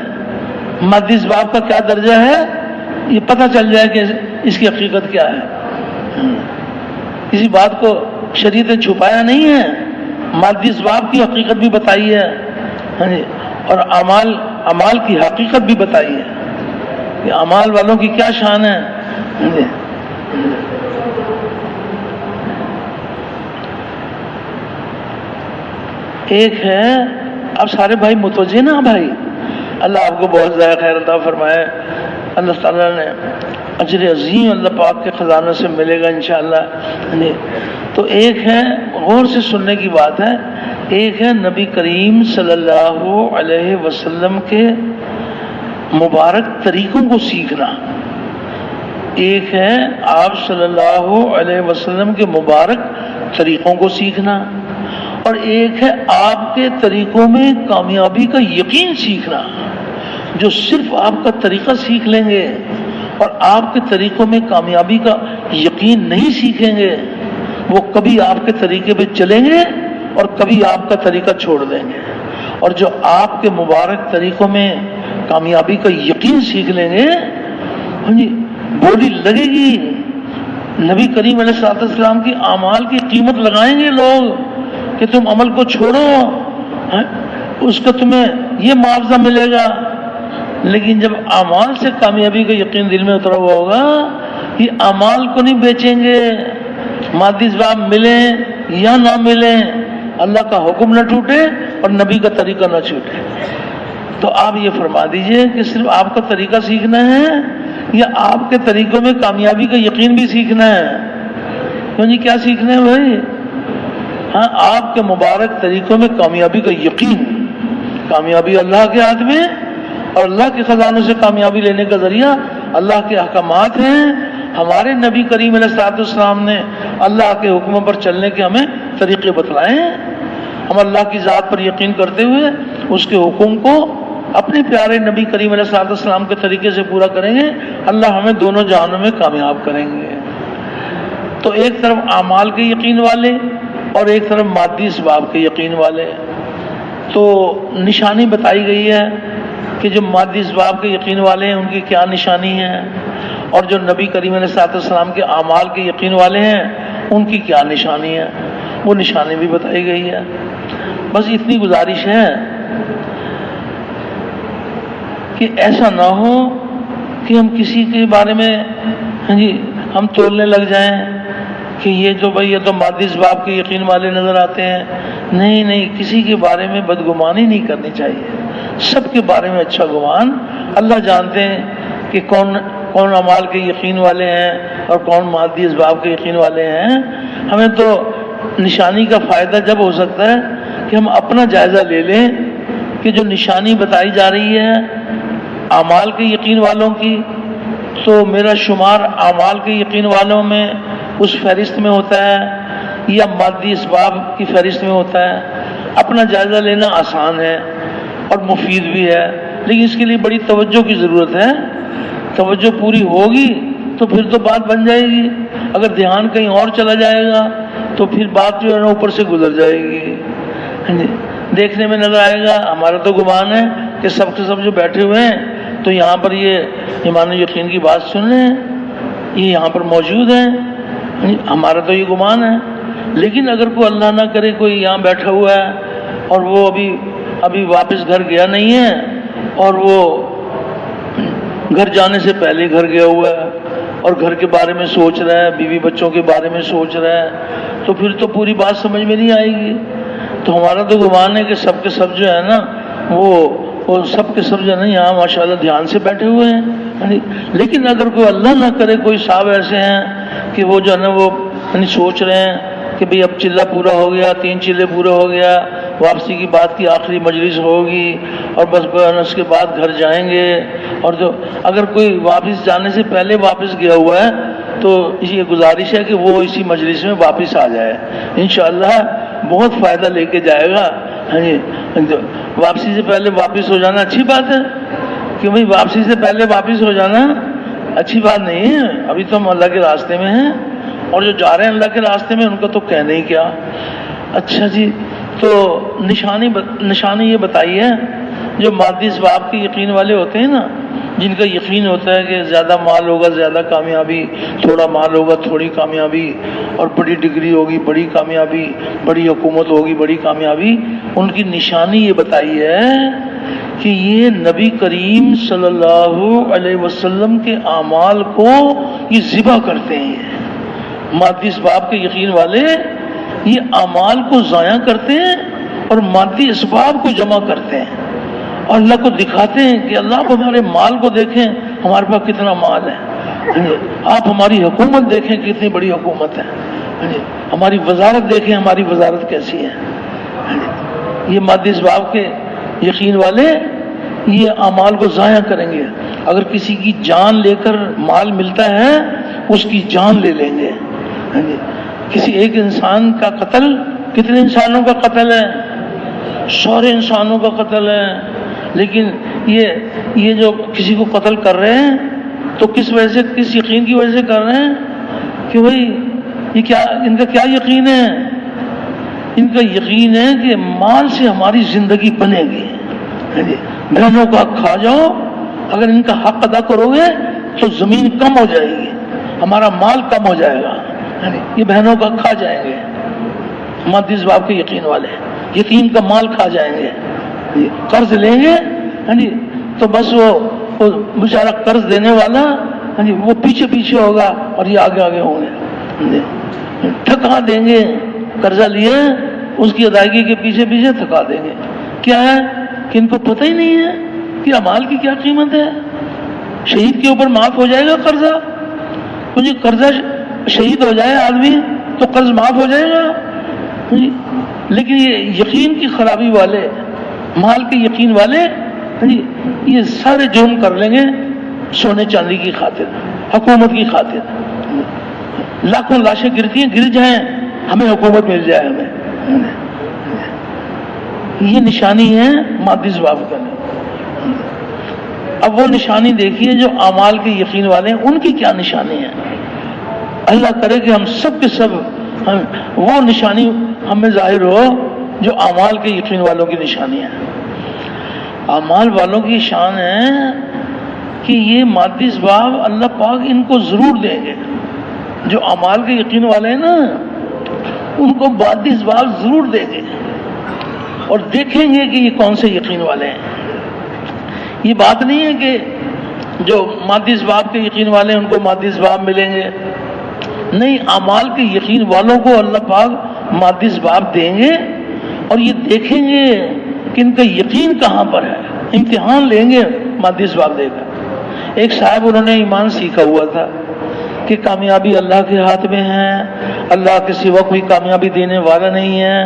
مادی اسباب کا کیا درجہ ہے، یہ پتہ چل جائے کہ اس کی حقیقت کیا ہے۔ کسی بات کو شریعت نے چھپایا نہیں ہے، مادی اسباب کی حقیقت بھی بتائی ہے، اور اعمال کی حقیقت بھی بتائی ہے کہ اعمال والوں کی کیا شان ہے۔ ایک ہے، اب سارے بھائی متوجہ نا بھائی، اللہ آپ کو بہت زیادہ خیر عطا فرمائے، اللہ تعالیٰ نے اجر عظیم اللہ پاک کے خزانوں سے ملے گا انشاءاللہ۔ تو ایک ہے، غور سے سننے کی بات ہے، ایک ہے نبی کریم صلی اللہ علیہ وسلم کے مبارک طریقوں کو سیکھنا، ایک ہے آپ صلی اللہ علیہ وسلم کے مبارک طریقوں کو سیکھنا، اور ایک ہے آپ کے طریقوں میں کامیابی کا یقین سیکھنا۔ جو صرف آپ کا طریقہ سیکھ لیں گے اور آپ کے طریقوں میں کامیابی کا یقین نہیں سیکھیں گے، وہ کبھی آپ کے طریقے پہ چلیں گے اور کبھی آپ کا طریقہ چھوڑ دیں گے۔ اور جو آپ کے مبارک طریقوں میں کامیابی کا یقین سیکھ لیں گے، بولی لگے گی، نبی کریم علیہ الصلوۃ والسلام کی اعمال کی قیمت لگائیں گے لوگ کہ تم عمل کو چھوڑو، اس کا تمہیں یہ معاوضہ ملے گا۔ لیکن جب اعمال سے کامیابی کا یقین دل میں اترا ہوا ہوگا، یہ اعمال کو نہیں بیچیں گے، مادی اسباب ملیں یا نہ ملیں، اللہ کا حکم نہ ٹوٹے اور نبی کا طریقہ نہ چھوٹے۔ تو آپ یہ فرما دیجئے کہ صرف آپ کا طریقہ سیکھنا ہے یا آپ کے طریقوں میں کامیابی کا یقین بھی سیکھنا ہے؟ کیوں جی کیا سیکھنا ہے بھائی؟ ہاں، آپ کے مبارک طریقوں میں کامیابی کا یقین۔ کامیابی اللہ کے ہاتھ میں، اور اللہ کے خزانوں سے کامیابی لینے کا ذریعہ اللہ کے احکامات ہیں۔ ہمارے نبی کریم علیہ الصلوۃ والسلام نے اللہ کے حکموں پر چلنے کے ہمیں طریقے بتلائے ہیں۔ ہم اللہ کی ذات پر یقین کرتے ہوئے اس کے حکم کو اپنے پیارے نبی کریم علیہ الصلوۃ والسلام کے طریقے سے پورا کریں گے، اللہ ہمیں دونوں جہانوں میں کامیاب کریں گے۔ تو ایک طرف اعمال کے یقین والے اور ایک طرف مادی اسباب کے یقین والے۔ تو نشانی بتائی گئی ہے کہ جو مادی اسباب کے یقین والے ہیں ان کی کیا نشانی ہے، اور جو نبی کریم علیہ الصلوۃ والسلام کے اعمال کے یقین والے ہیں ان کی کیا نشانی ہے، وہ نشانی بھی بتائی گئی ہے۔ بس اتنی گزارش ہے کہ ایسا نہ ہو کہ ہم کسی کے بارے میں ہم تولنے لگ جائیں کہ یہ جو بھائی یہ تو مادی اسباب کے یقین والے نظر آتے ہیں۔ نہیں نہیں، کسی کے بارے میں بدگمانی نہیں کرنی چاہیے، سب کے بارے میں اچھا گمان۔ اللہ جانتے ہیں کہ کون اعمال کے یقین والے ہیں اور کون مادی اسباب کے یقین والے ہیں۔ ہمیں تو نشانی کا فائدہ جب ہو سکتا ہے کہ ہم اپنا جائزہ لے لیں کہ جو نشانی بتائی جا رہی ہے اعمال کے یقین والوں کی، تو میرا شمار اعمال کے یقین والوں میں اس فہرست میں ہوتا ہے یا مادی اسباب کی فہرست میں ہوتا ہے؟ اپنا جائزہ لینا آسان ہے اور مفید بھی ہے، لیکن اس کے لیے بڑی توجہ کی ضرورت ہے۔ توجہ پوری ہوگی تو پھر تو بات بن جائے گی، اگر دھیان کہیں اور چلا جائے گا تو پھر بات جو ہے نا اوپر سے گزر جائے گی۔ دیکھنے میں نظر آئے گا، ہمارا تو گمان ہے کہ سب کے سب جو بیٹھے ہوئے ہیں تو یہاں پر یہ ایمان و یقین کی بات سن رہے ہیں، یہ یہاں پر موجود ہیں، ہمارا تو یہ گمان ہے۔ لیکن اگر کوئی اللہ نہ کرے کوئی یہاں بیٹھا ہوا ہے اور وہ ابھی واپس گھر گیا نہیں ہے، اور وہ گھر جانے سے پہلے گھر گیا ہوا ہے اور گھر کے بارے میں سوچ رہا ہے، بیوی بچوں کے بارے میں سوچ رہا ہے، تو پھر تو پوری بات سمجھ میں نہیں آئے گی۔ تو ہمارا تو گمان ہے کہ سب کے سب جو ہے نا وہ سب کے سب جو ہے نا یہاں ماشاءاللہ دھیان سے بیٹھے ہوئے ہیں۔ لیکن اگر کوئی اللہ نہ کرے کوئی صاحب ایسے ہیں کہ وہ جو ہے نا وہ سوچ رہے ہیں کہ بھئی اب چلہ پورا ہو گیا، 3 چلے پورے ہو گیا، واپسی کی بات کی آخری مجلس ہوگی اور بس اس کے بعد گھر جائیں گے، اور جو اگر کوئی واپس جانے سے پہلے واپس گیا ہوا ہے تو یہ گزارش ہے کہ وہ اسی مجلس میں واپس آ جائے، انشاءاللہ بہت فائدہ لے کے جائے گا۔ واپسی سے پہلے واپس ہو جانا اچھی بات ہے کہ بھئی واپسی سے پہلے واپس ہو جانا اچھی بات نہیں ہے، ابھی تو ہم اللہ کے راستے میں ہیں، اور جو جا رہے ہیں اللہ کے راستے میں ان کا تو کہنا ہی کیا۔ اچھا جی، تو نشانی یہ بتائی ہے جو مادی اسباب کے یقین والے ہوتے ہیں نا، جن کا یقین ہوتا ہے کہ زیادہ مال ہوگا زیادہ کامیابی، تھوڑا مال ہوگا تھوڑی کامیابی، اور بڑی ڈگری ہوگی بڑی کامیابی، بڑی حکومت ہوگی بڑی کامیابی، ان کی نشانی یہ بتائی ہے کہ یہ نبی کریم صلی اللہ علیہ وسلم کے اعمال کو یہ ذبح کرتے ہیں۔ مادی اسباب کے یقین والے یہ اعمال کو ضائع کرتے ہیں اور مادی اسباب کو جمع کرتے ہیں، اور اللہ کو دکھاتے ہیں کہ اللہ آپ ہمارے مال کو دیکھیں، ہمارے پاس کتنا مال ہے، آپ ہماری حکومت دیکھیں کتنی بڑی حکومت ہے، ہماری وزارت دیکھیں ہماری وزارت کیسی ہے۔ یہ مادی اسباب کے یقین والے یہ اعمال کو ضائع کریں گے۔ اگر کسی کی جان لے کر مال ملتا ہے اس کی جان لے لیں گے۔ کسی ایک انسان کا قتل، کتنے انسانوں کا قتل ہے؟ سارے انسانوں کا قتل ہے، لیکن یہ جو کسی کو قتل کر رہے ہیں تو کس وجہ سے، کس یقین کی وجہ سے کر رہے ہیں کہ بھئی یہ کیا، ان کا کیا یقین ہے؟ ان کا یقین ہے کہ مال سے ہماری زندگی بنے گی۔ بہنوں کا حق کھا جاؤ، اگر ان کا حق ادا کرو گے تو زمین کم ہو جائے گی، ہمارا مال کم ہو جائے گا، یہ بہنوں کا کھا جائیں گے۔ مادی اسباب کے یقین والے یتیم کا مال کھا جائیں گے، قرض لیں گے تو بس وہ بیچارہ قرض دینے والا وہ پیچھے پیچھے ہوگا اور یہ آگے آگے ہوں گے، ٹھکا دیں گے قرضہ لیا ہے اس کی ادائیگی کے پیچھے پیچھے تھکا دیں گے. کیا ہے کہ ان کو پتہ ہی نہیں ہے کہ اعمال کی کیا قیمت ہے. شہید کے اوپر معاف ہو جائے گا قرضہ، مجھے قرضہ شہید ہو جائے آدمی تو قرض معاف ہو جائے گا. لیکن یہ یقین کی خرابی والے، مال کے یقین والے یہ سارے جرم کر لیں گے سونے چاندی کی خاطر، حکومت کی خاطر. لاکھوں لاشیں گرتی ہیں، گر جائیں، ہمیں حکومت مل جائے ہمیں. یہ نشانی ہے مادی اسباب کا. اب وہ نشانی دیکھیے جو اعمال کے یقین والے ہیں، ان کی کیا نشانی ہے. اللہ کرے کہ ہم سب کے سب وہ نشانی ہمیں ظاہر ہو جو اعمال کے یقین والوں کی نشانی ہے. اعمال والوں کی شان ہے کہ یہ مادی اسباب اللہ پاک ان کو ضرور دیں گے. جو اعمال کے یقین والے ہیں نا ان کو مادی اسباب ضرور دیں گے اور دیکھیں گے کہ یہ کون سے یقین والے ہیں. یہ بات نہیں ہے کہ جو مادی اسباب کے یقین والے ہیں ان کو مادی اسباب ملیں گے. نہیں، اعمال کے یقین والوں کو اللہ پاک مادی اسباب دیں گے اور یہ دیکھیں گے کہ ان کا یقین کہاں پر ہے. امتحان لیں گے مادی اسباب دے کر. ایک صاحب انہوں نے ایمان سیکھا ہوا تھا کہ کامیابی اللہ کے ہاتھ میں ہے، اللہ کے سوا کوئی کامیابی دینے والا نہیں ہے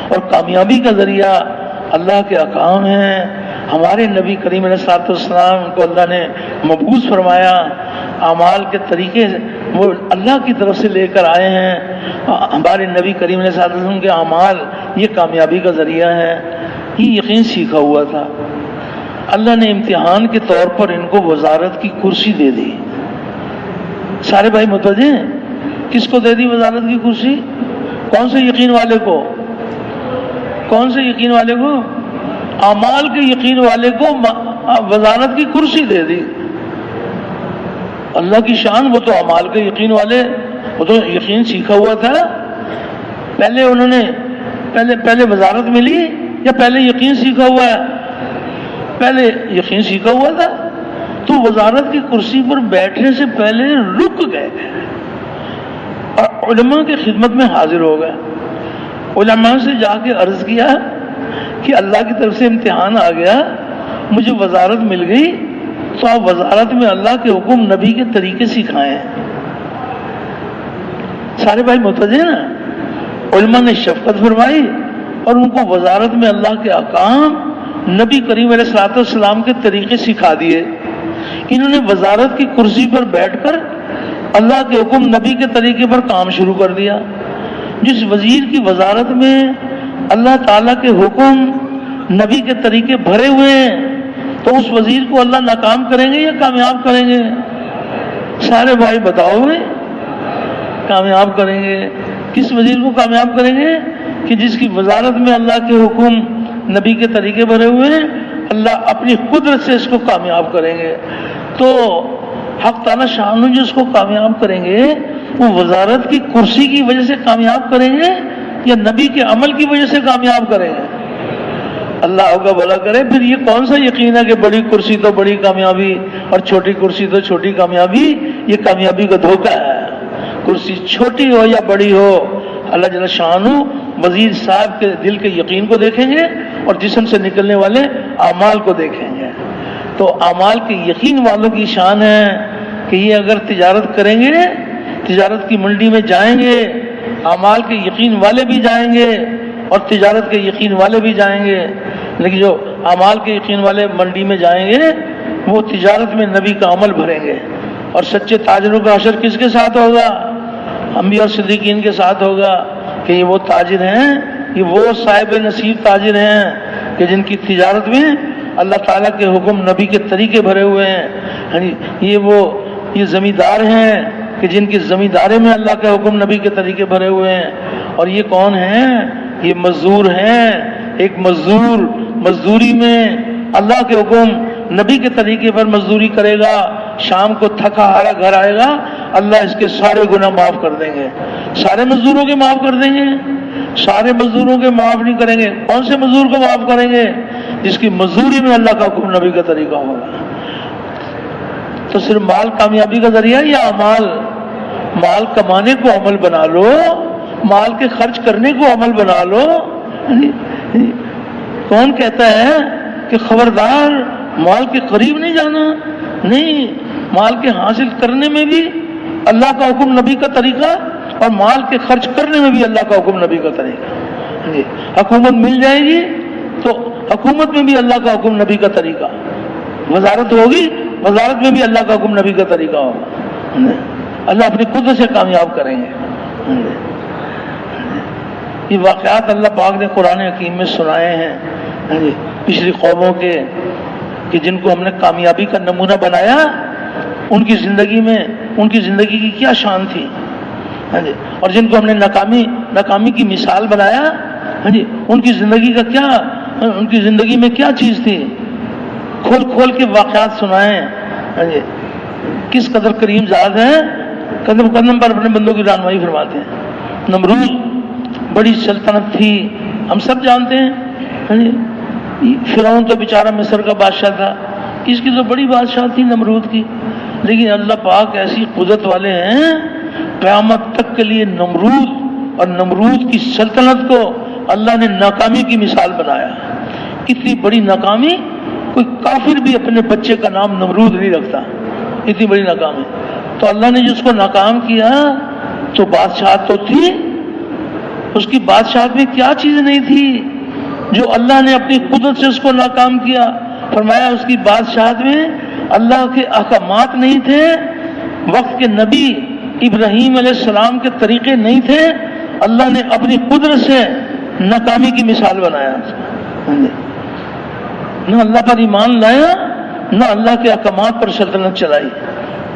اور کامیابی کا ذریعہ اللہ کے احکام ہیں. ہمارے نبی کریم علیہ الصلوۃ والسلام کو اللہ نے مبعوث فرمایا، اعمال کے طریقے وہ اللہ کی طرف سے لے کر آئے ہیں. ہمارے نبی کریم علیہ الصلوۃ والسلام کے اعمال یہ کامیابی کا ذریعہ ہے. یہ یقین سیکھا ہوا تھا. اللہ نے امتحان کے طور پر ان کو وزارت کی کرسی دے دی. سارے بھائی متوجہ ہیں کس کو دے دی وزارت کی کرسی؟ کون سے یقین والے کو؟ کون سے یقین والے کو؟ اعمال کے یقین والے کو وزارت کی کرسی دے دی. اللہ کی شان. وہ تو اعمال کے یقین والے، وہ تو یقین سیکھا ہوا تھا. پہلے انہوں نے پہلے وزارت ملی یا پہلے یقین سیکھا ہوا ہے؟ پہلے یقین سیکھا ہوا تھا تو وزارت کی کرسی پر بیٹھنے سے پہلے رک گئے اور علماء کی خدمت میں حاضر ہو گئے. علماء سے جا کے عرض کیا کہ اللہ کی طرف سے امتحان آ گیا، مجھے وزارت مل گئی، تو آپ وزارت میں اللہ کے حکم نبی کے طریقے سکھائیں. سارے بھائی متوجہ نا. علماء نے شفقت فرمائی اور ان کو وزارت میں اللہ کے احکام نبی کریم علیہ الصلوۃ والسلام کے طریقے سکھا دیے. انہوں نے وزارت کی کرسی پر بیٹھ کر اللہ کے حکم نبی کے طریقے پر کام شروع کر دیا. جس وزیر کی وزارت میں اللہ تعالیٰ کے حکم نبی کے طریقے بھرے ہوئے ہیں تو اس وزیر کو اللہ ناکام کریں گے یا کامیاب کریں گے؟ سارے بھائی بتاؤ گے. کامیاب کریں گے. کس وزیر کو کامیاب کریں گے؟ کہ جس کی وزارت میں اللہ کے حکم نبی کے طریقے بھرے ہوئے ہیں. اللہ اپنی قدرت سے اس کو کامیاب کریں گے. تو حق تعالیٰ شان جو اس کو کامیاب کریں گے وہ وزارت کی کرسی کی وجہ سے کامیاب کریں گے یا نبی کے عمل کی وجہ سے کامیاب کریں گے؟ اللہ کا بھلا کرے. پھر یہ کون سا یقین ہے کہ بڑی کرسی تو بڑی کامیابی اور چھوٹی کرسی تو چھوٹی کامیابی؟ یہ کامیابی کا دھوکہ ہے. کرسی چھوٹی ہو یا بڑی ہو، اللہ جل شانہ وزیر صاحب کے دل کے یقین کو دیکھیں گے اور جسم سے نکلنے والے اعمال کو دیکھیں گے. تو اعمال کے یقین والوں کی شان ہے کہ یہ اگر تجارت کریں گے، تجارت کی منڈی میں جائیں گے، اعمال کے یقین والے بھی جائیں گے اور تجارت کے یقین والے بھی جائیں گے. لیکن جو اعمال کے یقین والے منڈی میں جائیں گے وہ تجارت میں نبی کا عمل بھریں گے. اور سچے تاجروں کا حشر کس کے ساتھ ہوگا؟ انبیاء اور صدیقین کے ساتھ ہوگا کہ یہ وہ تاجر ہیں، یہ وہ صاحب نصیب تاجر ہیں کہ جن کی تجارت میں اللہ تعالیٰ کے حکم نبی کے طریقے بھرے ہوئے ہیں. یہ زمیندار ہیں کہ جن کی زمینداری میں اللہ کے حکم نبی کے طریقے بھرے ہوئے ہیں. اور یہ کون ہیں؟ یہ مزدور ہیں. ایک مزدور مزدوری میں اللہ کے حکم نبی کے طریقے پر مزدوری کرے گا، شام کو تھکا ہارا گھر آئے گا، اللہ اس کے سارے گناہ معاف کر دیں گے. سارے مزدوروں کے معاف کر دیں گے؟ سارے مزدوروں کے معاف نہیں کریں گے. کون سے مزدور کو معاف کریں گے؟ جس کی مزدوری میں اللہ کا حکم نبی کا طریقہ ہوگا. تو صرف مال کامیابی کا ذریعہ یا مال کمانے کو عمل بنا لو مال کے خرچ کرنے کو عمل بنا لو. کون کہتا ہے کہ خبردار مال کے قریب نہیں جانا؟ نہیں، مال کے حاصل کرنے میں بھی اللہ کا حکم نبی کا طریقہ، اور مال کے خرچ کرنے میں بھی اللہ کا حکم نبی کا طریقہ. حکومت مل جائے گی تو حکومت میں بھی اللہ کا حکم نبی کا طریقہ، وزارت ہوگی وزارت میں بھی اللہ کا حکم نبی کا طریقہ ہوگا. اللہ اپنی قدرت سے کامیاب کریں گے. یہ واقعات اللہ پاک نے قرآن حکیم میں سنائے ہیں پچھلی قوموں کے، کہ جن کو ہم نے کامیابی کا نمونہ بنایا، ان کی زندگی میں ان کی زندگی کی کیا شان تھی، اور جن کو ہم نے ناکامی کی مثال بنایا، ان کی زندگی کا کیا، ان کی زندگی میں کیا چیز تھی. کھول کھول کے واقعات سنائے. کس قدر کریم ذات ہیں، قدم قدم پر اپنے بندوں کی رہنمائی فرماتے ہیں. نمرود بڑی سلطنت تھی، ہم سب جانتے ہیں. فرعون تو بیچارہ مصر کا بادشاہ تھا، اس کی تو بڑی بادشاہ تھی نمرود کی. لیکن اللہ پاک ایسی قدرت والے ہیں، قیامت تک کے لیے نمرود اور نمرود کی سلطنت کو اللہ نے ناکامی کی مثال بنایا. کتنی بڑی ناکامی، کوئی کافر بھی اپنے بچے کا نام نمرود نہیں رکھتا، اتنی بڑی ناکامی. تو اللہ نے جس کو ناکام کیا تو بادشاہ تو تھی، اس کی بادشاہت میں کیا چیز نہیں تھی جو اللہ نے اپنی قدرت سے اس کو ناکام کیا. فرمایا اس کی بادشاہت میں اللہ کے احکامات نہیں تھے، وقت کے نبی ابراہیم علیہ السلام کے طریقے نہیں تھے. اللہ نے اپنی قدرت سے ناکامی کی مثال بنایا. نہ اللہ پر ایمان لایا، نہ اللہ کے احکامات پر سلطنت چلائی،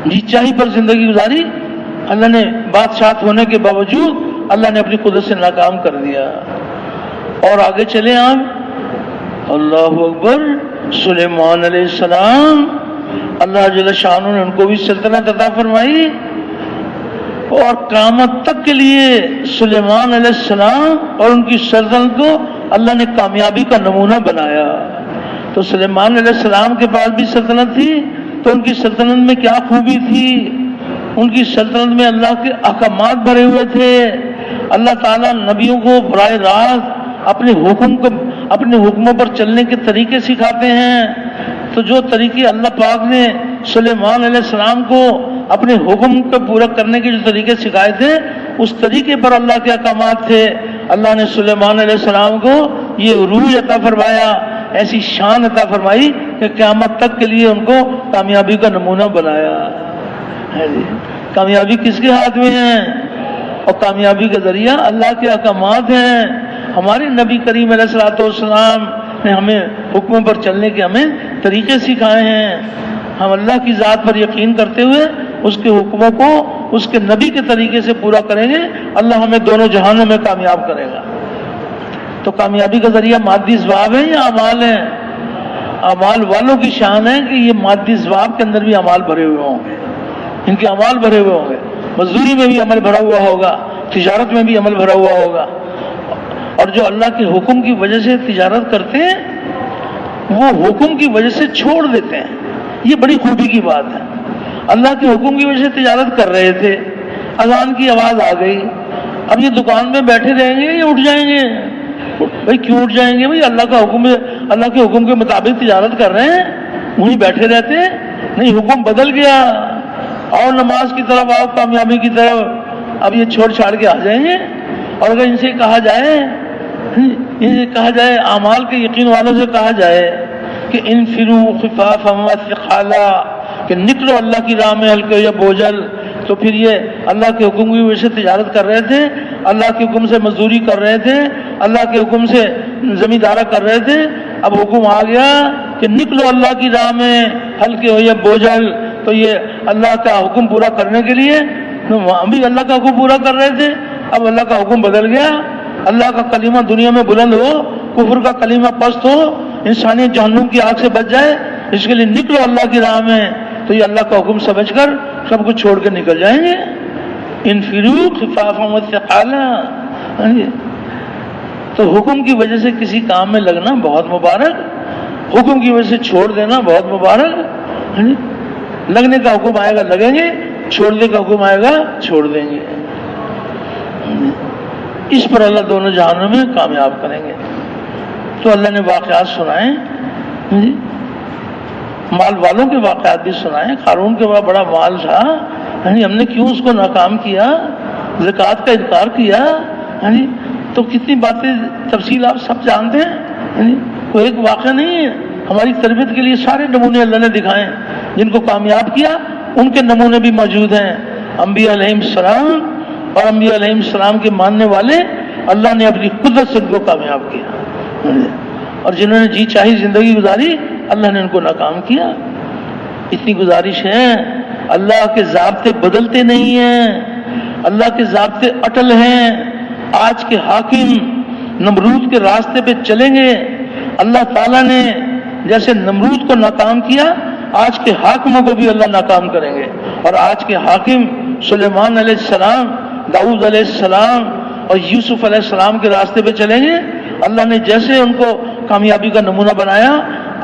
جی چاہی پر زندگی گزاری. اللہ نے بادشاہت ہونے کے باوجود اللہ نے اپنی قدرت سے ناکام کر دیا. اور آگے چلے آپ، اللہ اکبر. سلیمان علیہ السلام، اللہ جل شانہ نے ان کو بھی سلطنت عطا فرمائی، اور قیامت تک کے لیے سلیمان علیہ السلام اور ان کی سلطنت کو اللہ نے کامیابی کا نمونہ بنایا. تو سلیمان علیہ السلام کے پاس بھی سلطنت تھی، تو ان کی سلطنت میں کیا خوبی تھی؟ ان کی سلطنت میں اللہ کے احکامات بھرے ہوئے تھے. اللہ تعالیٰ نبیوں کو براہ راست اپنے حکموں پر چلنے کے طریقے سکھاتے ہیں. تو جو طریقے اللہ پاک نے سلیمان علیہ السلام کو اپنے حکم کو پورا کرنے کے جو طریقے سکھائے تھے، اس طریقے پر اللہ کے احکامات تھے. اللہ نے سلیمان علیہ السلام کو یہ عروج عطا فرمایا، ایسی شان عطا فرمائی کہ قیامت تک کے لیے ان کو کامیابی کا نمونہ بنایا. کامیابی کس کے ہاتھ میں ہے؟ اور کامیابی کا ذریعہ اللہ کے احکامات ہیں. ہمارے نبی کریم علیہ الصلوۃ والسلام نے ہمیں حکموں پر چلنے کے ہمیں طریقے سکھائے ہیں. ہم اللہ کی ذات پر یقین کرتے ہوئے اس کے حکموں کو اس کے نبی کے طریقے سے پورا کریں گے، اللہ ہمیں دونوں جہانوں میں کامیاب کرے گا. تو کامیابی کا ذریعہ مادی اسباب ہے یا اعمال ہیں؟ اعمال والوں کی شان ہے کہ یہ مادی اسباب کے اندر بھی اعمال بھرے ہوئے ہوں گے، ان کے اعمال بھرے ہوئے ہوں گے. مزدوری میں بھی عمل بھرا ہوا ہوگا، تجارت میں بھی عمل بھرا ہوا ہوگا. اور جو اللہ کے حکم کی وجہ سے تجارت کرتے ہیں وہ حکم کی وجہ سے چھوڑ دیتے ہیں. یہ بڑی خوبی کی بات ہے. اللہ کے حکم کی وجہ سے تجارت کر رہے تھے، اذان کی آواز آ گئی، اب یہ دکان میں بیٹھے رہیں گے یا اٹھ جائیں گے؟ بھائی کیوں اٹھ جائیں گے؟ بھائی اللہ کا حکم ہے، اللہ کے حکم کے مطابق تجارت کر رہے ہیں، وہیں بیٹھے رہتے ہیں. نہیں، حکم بدل گیا، اور نماز کی طرف آؤ، کامیابی کی طرف. اب یہ چھوڑ چھاڑ کے آ جائیں گے. اور اگر ان سے کہا جائے اعمال کے یقین والوں سے کہا جائے کہ انفروا خفافا وثقالا، کہ نکلو اللہ کی راہ میں ہلکے یا بوجھل، تو پھر یہ اللہ کے حکم کی وجہ سے تجارت کر رہے تھے، اللہ کے حکم سے مزدوری کر رہے تھے، اللہ کے حکم سے زمیندارہ کر رہے تھے. اب حکم آ گیا کہ نکلو اللہ کی راہ میں ہلکے ہو یا بوجھل. تو یہ اللہ کا حکم پورا کرنے کے لیے ہم بھی اللہ کا حکم پورا کر رہے تھے. اب اللہ کا حکم بدل گیا. اللہ کا کلمہ دنیا میں بلند ہو، کفر کا کلمہ پست ہو، انسانیت جہنم کی آگ سے بچ جائے، اس کے لیے نکلو اللہ کی راہ میں. تو یہ اللہ کا حکم سمجھ کر سب کچھ چھوڑ کے نکل جائیں گے. انفروا خفافا وثقالا. تو حکم کی وجہ سے کسی کام میں لگنا بہت مبارک، حکم کی وجہ سے چھوڑ دینا بہت مبارک. لگنے کا حکم آئے گا لگیں گے، چھوڑنے کا حکم آئے گا چھوڑ دیں گے. اس پر اللہ دونوں جہانوں میں کامیاب کریں گے۔ تو اللہ نے واقعات سنائے، مال والوں کے واقعات بھی سنائے۔ قارون کے پاس بڑا مال تھا، ہم نے کیوں اس کو ناکام کیا، زکوٰۃ کا انکار کیا، تو کتنی باتیں تفصیل آپ سب جانتے ہیں، کوئی ایک واقعہ نہیں ہے۔ ہماری تربیت کے لیے سارے نمونے اللہ نے دکھائے، جن کو کامیاب کیا ان کے نمونے بھی موجود ہیں۔ انبیاء علیہ السلام اور انبیاء علیہ السلام کے ماننے والے، اللہ نے اپنی قدرت سے ان کو کامیاب کیا، اور جنہوں نے جی چاہی زندگی گزاری اللہ نے ان کو ناکام کیا۔ اتنی گزارش ہے، اللہ کے ضابطے بدلتے نہیں ہیں، اللہ کے ضابطے اٹل ہیں۔ آج کے حاکم نمرود کے راستے پہ چلیں گے، اللہ تعالیٰ نے جیسے نمرود کو ناکام کیا، آج کے حاکموں کو بھی اللہ ناکام کریں گے۔ اور آج کے حاکم سلیمان علیہ السلام، داؤد علیہ السلام اور یوسف علیہ السلام کے راستے پہ چلیں گے، اللہ نے جیسے ان کو کامیابی کا نمونہ بنایا،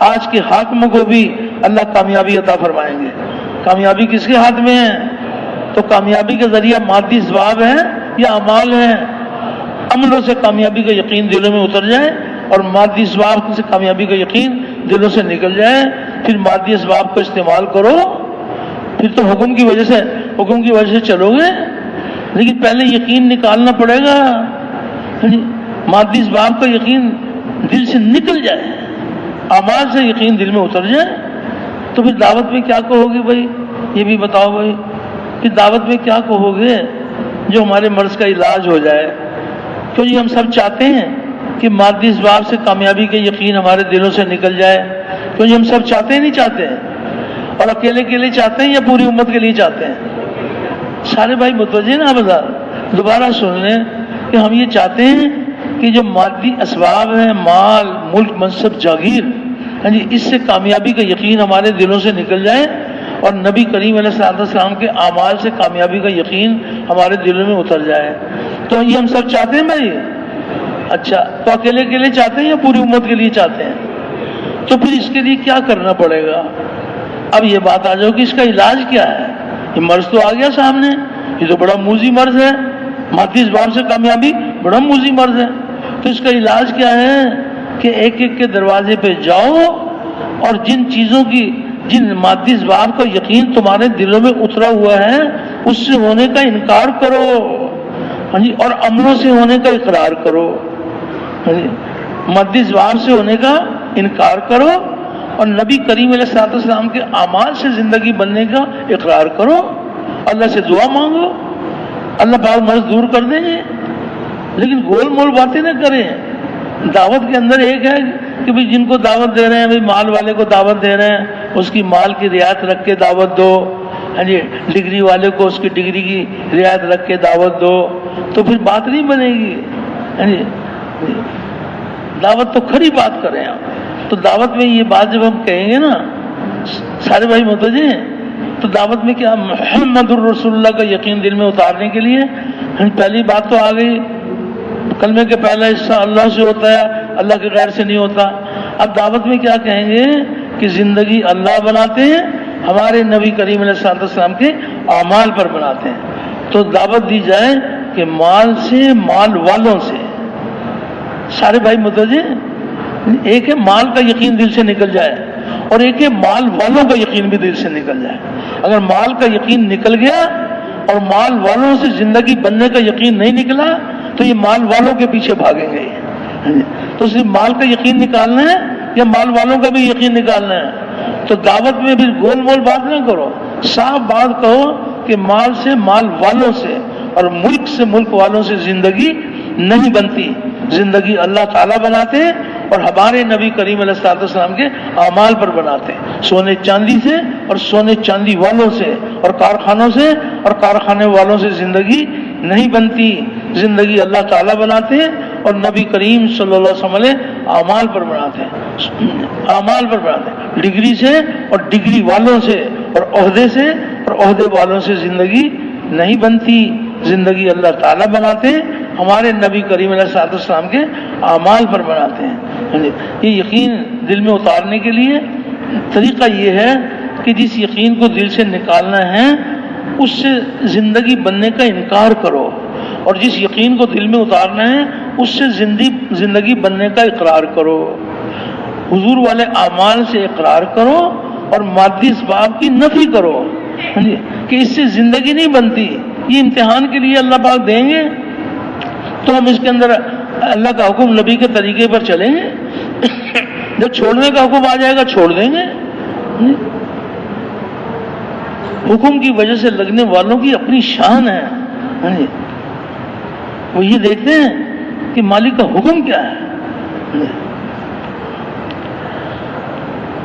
آج کے حاکموں کو بھی اللہ کامیابی عطا فرمائیں گے۔ کامیابی کس کے ہاتھ میں ہے؟ تو کامیابی کا ذریعہ مادی اسباب ہے یا اعمال ہے؟ عملوں سے کامیابی کا یقین دلوں میں اتر جائے اور مادی اسباب سے کامیابی کا یقین دلوں سے نکل جائے، پھر مادی اسباب کو استعمال کرو، پھر تو حکم کی وجہ سے چلو گے، لیکن پہلے یقین نکالنا پڑے گا۔ مادی اسباب کا یقین دل سے نکل جائے، اعمال سے یقین دل میں اتر جائے، تو پھر دعوت میں کیا کہو گے بھائی؟ یہ بھی بتاؤ بھائی کہ دعوت میں کیا کہو گے جو ہمارے مرض کا علاج ہو جائے؟ کیوں جی ہم سب چاہتے ہیں کہ مادی اسباب سے کامیابی کے یقین ہمارے دلوں سے نکل جائے، کیوں جی ہم سب چاہتے ہیں، نہیں چاہتے ہیں؟ اور اکیلے کے لیے چاہتے ہیں یا پوری امت کے لیے چاہتے ہیں؟ سارے بھائی متوجہ نا بازار دوبارہ سن لیں کہ ہم یہ چاہتے ہیں کہ جو مادی اسباب ہیں، مال، ملک، منصب، جاگیر، اس سے کامیابی کا یقین ہمارے دلوں سے نکل جائے اور نبی کریم علیہ السلام کے اعمال سے کامیابی کا یقین ہمارے دلوں میں اتر جائے۔ تو یہ ہم سب چاہتے ہیں بھائی؟ اچھا، تو اکیلے کے لیے چاہتے ہیں یا پوری امت کے لیے چاہتے ہیں؟ تو پھر اس کے لیے کیا کرنا پڑے گا؟ اب یہ بات آ جاؤ کہ اس کا علاج کیا ہے؟ یہ مرض تو آ گیا سامنے، یہ تو بڑا موذی مرض ہے، مادی اسباب سے کامیابی بڑا موذی مرض ہے۔ تو اس کا علاج کیا ہے کہ ایک ایک کے دروازے پہ جاؤ اور جن مادی اسباب کا یقین تمہارے دلوں میں اترا ہوا ہے اس سے ہونے کا انکار کرو، اور عملوں سے ہونے کا اقرار کرو۔ مادی اسباب سے ہونے کا انکار کرو اور نبی کریم علیہ السلام کے اعمال سے زندگی بننے کا اقرار کرو، اللہ سے دعا مانگو، اللہ پاک مرض دور کر دیں گے۔ لیکن گول مول باتیں نہ کریں۔ دعوت کے اندر ایک ہے کہ بھئی جن کو دعوت دے رہے ہیں، بھئی مال والے کو دعوت دے رہے ہیں، اس کی مال کی رعایت رکھ کے دعوت دو، ڈگری والے کو اس کی ڈگری کی رعایت رکھ کے دعوت دو، تو پھر بات نہیں بنے گی۔ دعوت تو کھری بات کریں آپ۔ تو دعوت میں یہ بات جب ہم کہیں گے نا، سارے بھائی متوجہ ہیں، تو دعوت میں کیا محمد الرسول اللہ کا یقین دل میں اتارنے کے لیے پہلی بات تو آ گئی، کلمے کے پہلا حصہ اللہ سے ہوتا ہے، اللہ کے غیر سے نہیں ہوتا۔ اب دعوت میں کیا کہیں گے کہ زندگی اللہ بناتے ہیں، ہمارے نبی کریم علیہ السلام کے اعمال پر بناتے ہیں۔ تو دعوت دی جائے کہ مال سے، مال والوں سے، سارے بھائی متوجہ، ایک ہے مال کا یقین دل سے نکل جائے اور ایک ہے مال والوں کا یقین بھی دل سے نکل جائے۔ اگر مال کا یقین نکل گیا اور مال والوں سے زندگی بننے کا یقین نہیں نکلا تو یہ مال والوں کے پیچھے بھاگیں گے۔ تو صرف مال کا یقین نکالنا ہے یا مال والوں کا بھی یقین نکالنا ہے؟ تو دعوت میں بھی گول مول بات نہ کرو، صاف بات کہو کہ مال سے، مال والوں سے اور ملک سے، ملک والوں سے زندگی نہیں بنتی، زندگی اللہ تعالیٰ بناتے ہیں اور ہمارے نبی کریم علیہ السلام کے اعمال پر بناتے ہیں۔ سونے چاندی سے اور سونے چاندی والوں سے اور کارخانوں سے اور کارخانے والوں سے زندگی نہیں بنتی، زندگی اللہ تعالیٰ بناتے ہیں اور نبی کریم صلی اللہ علیہ وسلم اعمال پر بناتے ہیں، اعمال پر بناتے ہیں۔ ڈگری سے اور ڈگری والوں سے اور عہدے سے اور عہدے والوں سے زندگی نہیں بنتی، زندگی اللہ تعالیٰ بناتے ہیں، ہمارے نبی کریم علیہ السلام کے اعمال پر بناتے ہیں۔ یہ یقین دل میں اتارنے کے لیے طریقہ یہ ہے کہ جس یقین کو دل سے نکالنا ہے اس سے زندگی بننے کا انکار کرو اور جس یقین کو دل میں اتارنا ہے اس سے زندگی بننے کا اقرار کرو، حضور والے اعمال سے اقرار کرو اور مادی اسباب کی نفی کرو کہ اس سے زندگی نہیں بنتی، یہ امتحان کے لیے اللہ پاک دیں گے تو ہم اس کے اندر اللہ کا حکم نبی کے طریقے پر چلیں گے، جب چھوڑنے کا حکم آ جائے گا چھوڑ دیں گے۔ حکم کی وجہ سے لگنے والوں کی اپنی شان ہے، وہ یہ دیکھتے ہیں کہ مالک کا حکم کیا ہے۔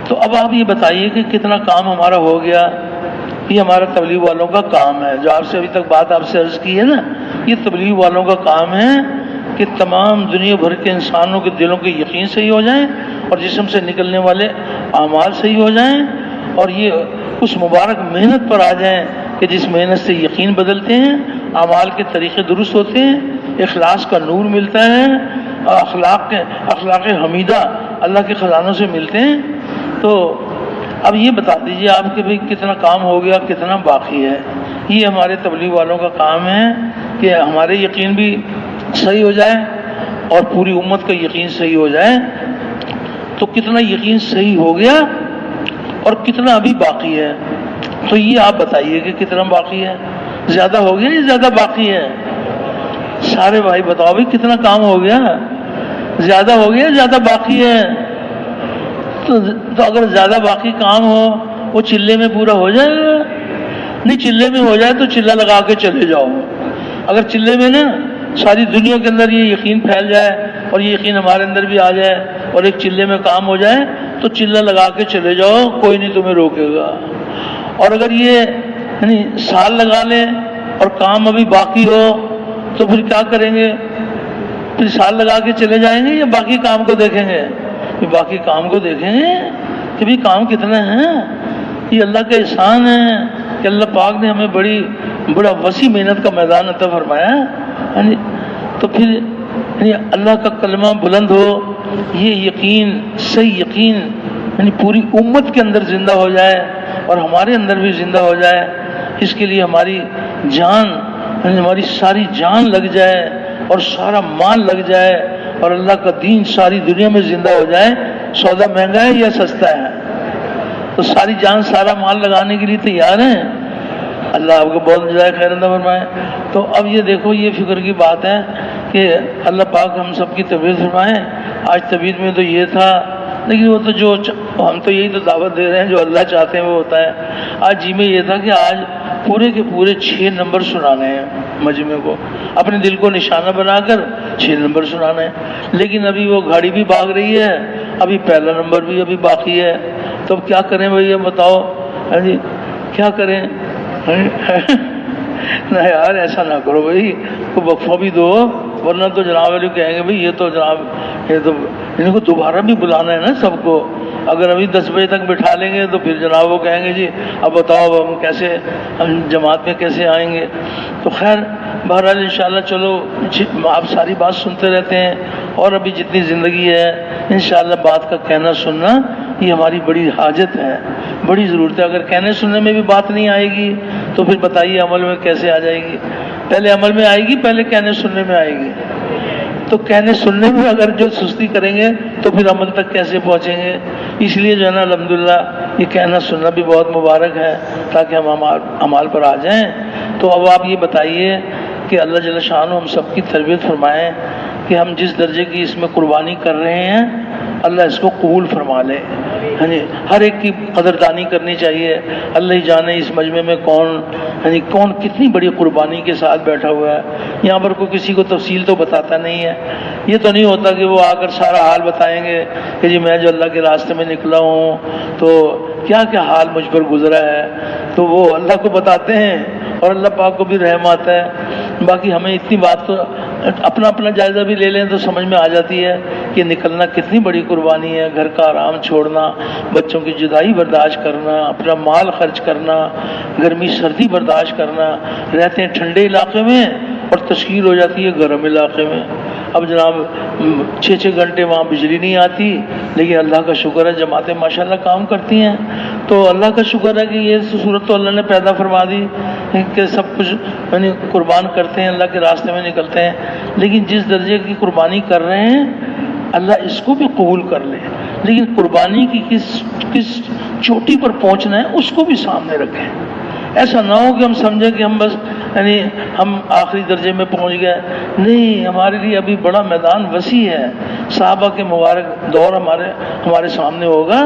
تو اب آپ یہ بتائیے کہ کتنا کام ہمارا ہو گیا۔ یہ ہمارا تبلیغ والوں کا کام ہے، جو آپ سے ابھی تک بات آپ سے عرض کی ہے نا، یہ تبلیغ والوں کا کام ہے کہ تمام دنیا بھر کے انسانوں کے دلوں کے یقین صحیح ہو جائیں اور جسم سے نکلنے والے اعمال صحیح ہو جائیں، اور یہ اس مبارک محنت پر آ جائیں کہ جس محنت سے یقین بدلتے ہیں، اعمال کے طریقے درست ہوتے ہیں، اخلاص کا نور ملتا ہے، اخلاق حمیدہ اللہ کے خزانوں سے ملتے ہیں۔ تو اب یہ بتا دیجیے آپ کہ بھئی کتنا کام ہو گیا، کتنا باقی ہے۔ یہ ہمارے تبلیغ والوں کا کام ہے کہ ہمارے یقین بھی صحیح ہو جائے اور پوری امت کا یقین صحیح ہو جائے۔ تو کتنا یقین صحیح ہو گیا اور کتنا ابھی باقی ہے، تو یہ آپ بتائیے کہ کتنا باقی ہے، زیادہ ہو گیا یا زیادہ باقی ہے؟ سارے بھائی بتاؤ بھائی کتنا کام ہو گیا، زیادہ ہو گیا زیادہ باقی ہے؟ تو اگر زیادہ باقی کام ہو وہ چلے میں پورا ہو جائے گا؟ نہیں، چلے میں ہو جائے تو چلہ لگا کے چلے جاؤ۔ اگر چلے میں نا ساری دنیا کے اندر یہ یقین پھیل جائے اور یہ یقین ہمارے اندر بھی آ جائے اور ایک چلے میں کام ہو جائے تو چلہ لگا کے چلے جاؤ، کوئی نہیں تمہیں روکے گا۔ اور اگر یہ سال لگا لیں اور کام ابھی باقی ہو تو پھر کیا کریں گے؟ پھر سال لگا کے چلے جائیں گے یا باقی کام کو دیکھیں گے؟ باقی کام کو دیکھیں گے کہ بھی کام کتنے ہیں۔ یہ اللہ کا احسان ہے کہ اللہ پاک نے ہمیں بڑا وسیع محنت کا میدان عطا فرمایا ہے۔ تو پھر اللہ کا کلمہ بلند ہو، یہ یقین صحیح یقین پوری امت کے اندر زندہ ہو جائے اور ہمارے اندر بھی زندہ ہو جائے، اس کے لیے ہماری جان ہماری ساری جان لگ جائے اور سارا مال لگ جائے اور اللہ کا دین ساری دنیا میں زندہ ہو جائے۔ سودا مہنگا ہے یا سستا ہے؟ تو ساری جان سارا مال لگانے کے لیے تیار ہیں۔ اللہ آپ کو بہت جزائے خیر عطا فرمائے۔ تو اب یہ دیکھو، یہ فکر کی بات ہے کہ اللہ پاک ہم سب کی طبیعت فرمائے۔ آج طبیعت میں تو یہ تھا، لیکن وہ تو جو ہم تو یہی تو دعوت دے رہے ہیں، جو اللہ چاہتے ہیں وہ ہوتا ہے۔ آج جی میں یہ تھا کہ آج پورے کے پورے 6 نمبر سنانے ہیں مجمع کو، اپنے دل کو نشانہ بنا کر 6 نمبر سنانے ہیں۔ لیکن ابھی وہ گاڑی بھی بھاگ رہی ہے، ابھی پہلا نمبر بھی ابھی باقی ہے۔ تو اب کیا کریں بھائی، بتاؤ جی کیا کریں؟ نہ یار ایسا نہ کرو بھائی، کو وقفہ بھی دو، ورنہ تو جناب علی کہیں گے بھائی یہ تو جناب یہ تو ان کو دوبارہ بھی بلانا ہے نا سب کو۔ اگر ابھی 10 بجے تک بٹھا لیں گے تو پھر جناب وہ کہیں گے جی اب بتاؤ اب ہم جماعت میں کیسے آئیں گے۔ تو خیر بہرحال انشاءاللہ چلو آپ ساری بات سنتے رہتے ہیں، اور ابھی جتنی زندگی ہے انشاءاللہ بات کا کہنا سننا یہ ہماری بڑی حاجت ہے، بڑی ضرورت ہے۔ اگر کہنے سننے میں بھی بات نہیں آئے گی تو پھر بتائیے عمل میں کیسے آ جائے گی؟ پہلے عمل میں آئے گی، پہلے کہنے سننے میں آئے گی؟ تو کہنے سننے میں اگر جو سستی کریں گے تو پھر عمل تک کیسے پہنچیں گے؟ اس لیے جو ہے نا الحمدللہ یہ کہنا سننا بھی بہت مبارک ہے تاکہ ہم عمال پر آ جائیں۔ تو اب آپ یہ بتائیے کہ اللہ جل شانہ ہم سب کی تربیت فرمائیں کہ ہم جس درجے کی اس میں قربانی کر رہے ہیں اللہ اس کو قبول فرما لے۔ ہر ایک کی قدردانی کرنی چاہیے۔ اللہ ہی جانے اس مجمع میں کون کتنی بڑی قربانی کے ساتھ بیٹھا ہوا ہے۔ یہاں پر کوئی کسی کو تفصیل تو بتاتا نہیں ہے۔ یہ تو نہیں ہوتا کہ وہ آ کر سارا حال بتائیں گے کہ جی میں جو اللہ کے راستے میں نکلا ہوں تو کیا کیا حال مجھ پر گزرا ہے، تو وہ اللہ کو بتاتے ہیں اور اللہ پاک کو بھی رحم آتا ہے۔ باقی ہمیں اتنی بات تو اپنا جائزہ بھی لے لیں تو سمجھ میں آ جاتی ہے کہ نکلنا کتنی بڑی قربانی ہے۔ گھر کا آرام چھوڑنا، بچوں کی جدائی برداشت کرنا، اپنا مال خرچ کرنا، گرمی سردی برداشت کرنا، رہتے ہیں ٹھنڈے علاقے میں اور تشکیل ہو جاتی ہے گرم علاقے میں۔ اب جناب 6 گھنٹے وہاں بجلی نہیں آتی، لیکن اللہ کا شکر ہے جماعتیں ماشاءاللہ کام کرتی ہیں۔ تو اللہ کا شکر ہے کہ یہ صورت تو اللہ نے پیدا فرما دی کہ سب کچھ یعنی قربان کرتے ہیں، اللہ کے راستے میں نکلتے ہیں، لیکن جس درجے کی قربانی کر رہے ہیں اللہ اس کو بھی قبول کر لے، لیکن قربانی کی کس چوٹی پر پہنچنا ہے اس کو بھی سامنے رکھیں۔ ایسا نہ ہو کہ ہم سمجھیں کہ ہم بس یعنی ہم آخری درجے میں پہنچ گئے، نہیں، ہمارے لیے ابھی بڑا میدان وسیع ہے۔ صحابہ کے مبارک دور ہمارے سامنے ہوگا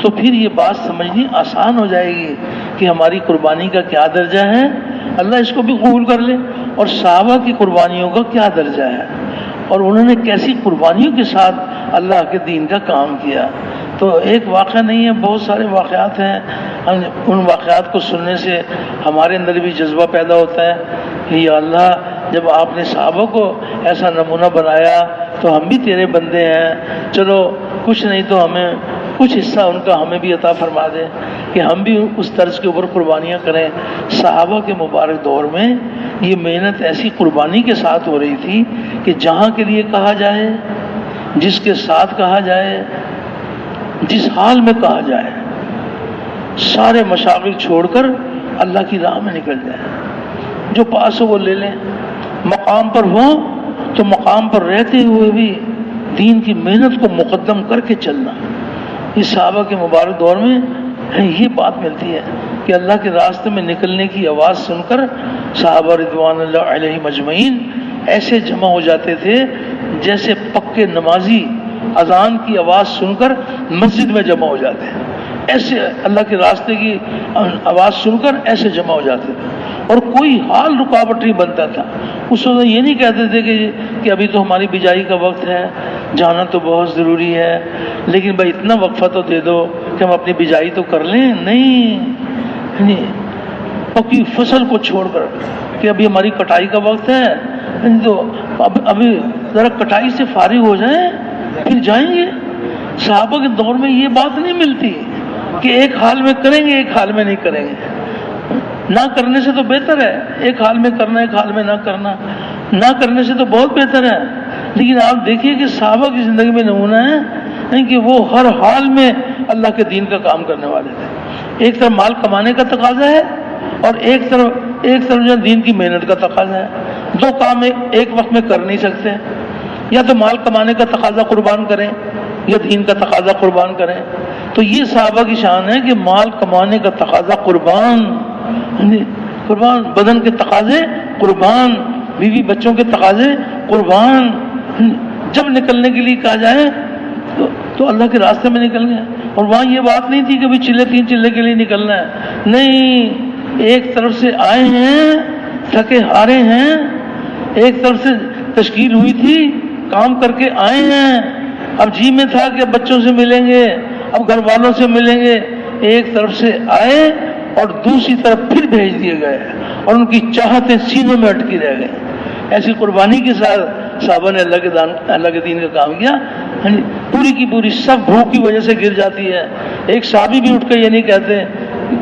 تو پھر یہ بات سمجھنی آسان ہو جائے گی کہ ہماری قربانی کا کیا درجہ ہے، اللہ اس کو بھی قبول کر لے، اور صحابہ کی قربانیوں کا کیا درجہ ہے، اور انہوں نے کیسی قربانیوں کے ساتھ اللہ کے دین کا کام کیا۔ تو ایک واقعہ نہیں ہے، بہت سارے واقعات ہیں۔ ان واقعات کو سننے سے ہمارے اندر بھی جذبہ پیدا ہوتا ہے کہ یا اللہ، جب آپ نے صحابہ کو ایسا نمونہ بنایا تو ہم بھی تیرے بندے ہیں، چلو کچھ نہیں تو ہمیں کچھ حصہ ان کا ہمیں بھی عطا فرما دے کہ ہم بھی اس طرز کے اوپر قربانیاں کریں۔ صحابہ کے مبارک دور میں یہ محنت ایسی قربانی کے ساتھ ہو رہی تھی کہ جہاں کے لیے کہا جائے، جس کے ساتھ کہا جائے، جس حال میں کہا جائے، سارے مشاغل چھوڑ کر اللہ کی راہ میں نکل جائیں، جو پاس ہو وہ لے لیں، مقام پر ہو تو مقام پر رہتے ہوئے بھی دین کی محنت کو مقدم کر کے چلنا۔ اس صحابہ کے مبارک دور میں یہ بات ملتی ہے کہ اللہ کے راستے میں نکلنے کی آواز سن کر صحابہ رضوان اللہ علیہ مجمعین ایسے جمع ہو جاتے تھے جیسے پکے نمازی اذان کی آواز سن کر مسجد میں جمع ہو جاتے ہیں، ایسے اللہ کے راستے کی آواز سن کر ایسے جمع ہو جاتے تھے، اور کوئی حال رکاوٹ نہیں بنتا تھا۔ اس وقت یہ نہیں کہتے تھے کہ ابھی تو ہماری بجائی کا وقت ہے، جانا تو بہت ضروری ہے، لیکن بھائی اتنا وقفہ تو دے دو کہ ہم اپنی بجائی تو کر لیں۔ نہیں، پکی فصل کو چھوڑ کر کہ ابھی ہماری کٹائی کا وقت ہے، تو ابھی ذرا کٹائی سے فارغ ہو جائیں پھر جائیں گے۔ صحابہ کے دور میں یہ بات نہیں ملتی کہ ایک حال میں کریں گے ایک حال میں نہیں کریں گے۔ نہ کرنے سے تو بہتر ہے، ایک حال میں کرنا ایک حال میں نہ کرنا، نہ کرنے سے تو بہت بہتر ہے۔ لیکن آپ دیکھیے کہ صحابہ کی زندگی میں نمونہ ہے کہ وہ ہر حال میں اللہ کے دین کا کام کرنے والے تھے۔ ایک طرف مال کمانے کا تقاضا ہے اور ایک طرف جو دین کی محنت کا تقاضا ہے۔ دو کام ایک وقت میں کر نہیں سکتے، یا تو مال کمانے کا تقاضا قربان کریں یا دین کا تقاضا قربان کریں۔ تو یہ صحابہ کی شان ہے کہ مال کمانے کا تقاضا قربان، بدن کے تقاضے قربان، بیوی بچوں کے تقاضے قربان۔ جب نکلنے کے لیے کہا جائے تو اللہ کے راستے میں نکل گئے، اور وہاں یہ بات نہیں تھی کہ بھی چلے 3 چلے کے لیے نکلنا ہے، نہیں، ایک طرف سے آئے ہیں تھکے ہارے ہیں، ایک طرف سے تشکیل ہوئی تھی کام کر کے آئے ہیں، اب جی میں تھا کہ بچوں سے ملیں گے، اب گھر والوں سے ملیں گے، ایک طرف سے آئے اور دوسری طرف پھر بھیج دیے گئے، اور ان کی چاہتیں سینوں میں اٹکی رہ گئی۔ ایسی قربانی کے ساتھ صحابہ نے اللہ کے دین کا کام کیا۔ پوری کی پوری سب بھوک کی وجہ سے گر جاتی ہے، ایک صحابی بھی اٹھ کر یہ نہیں کہتے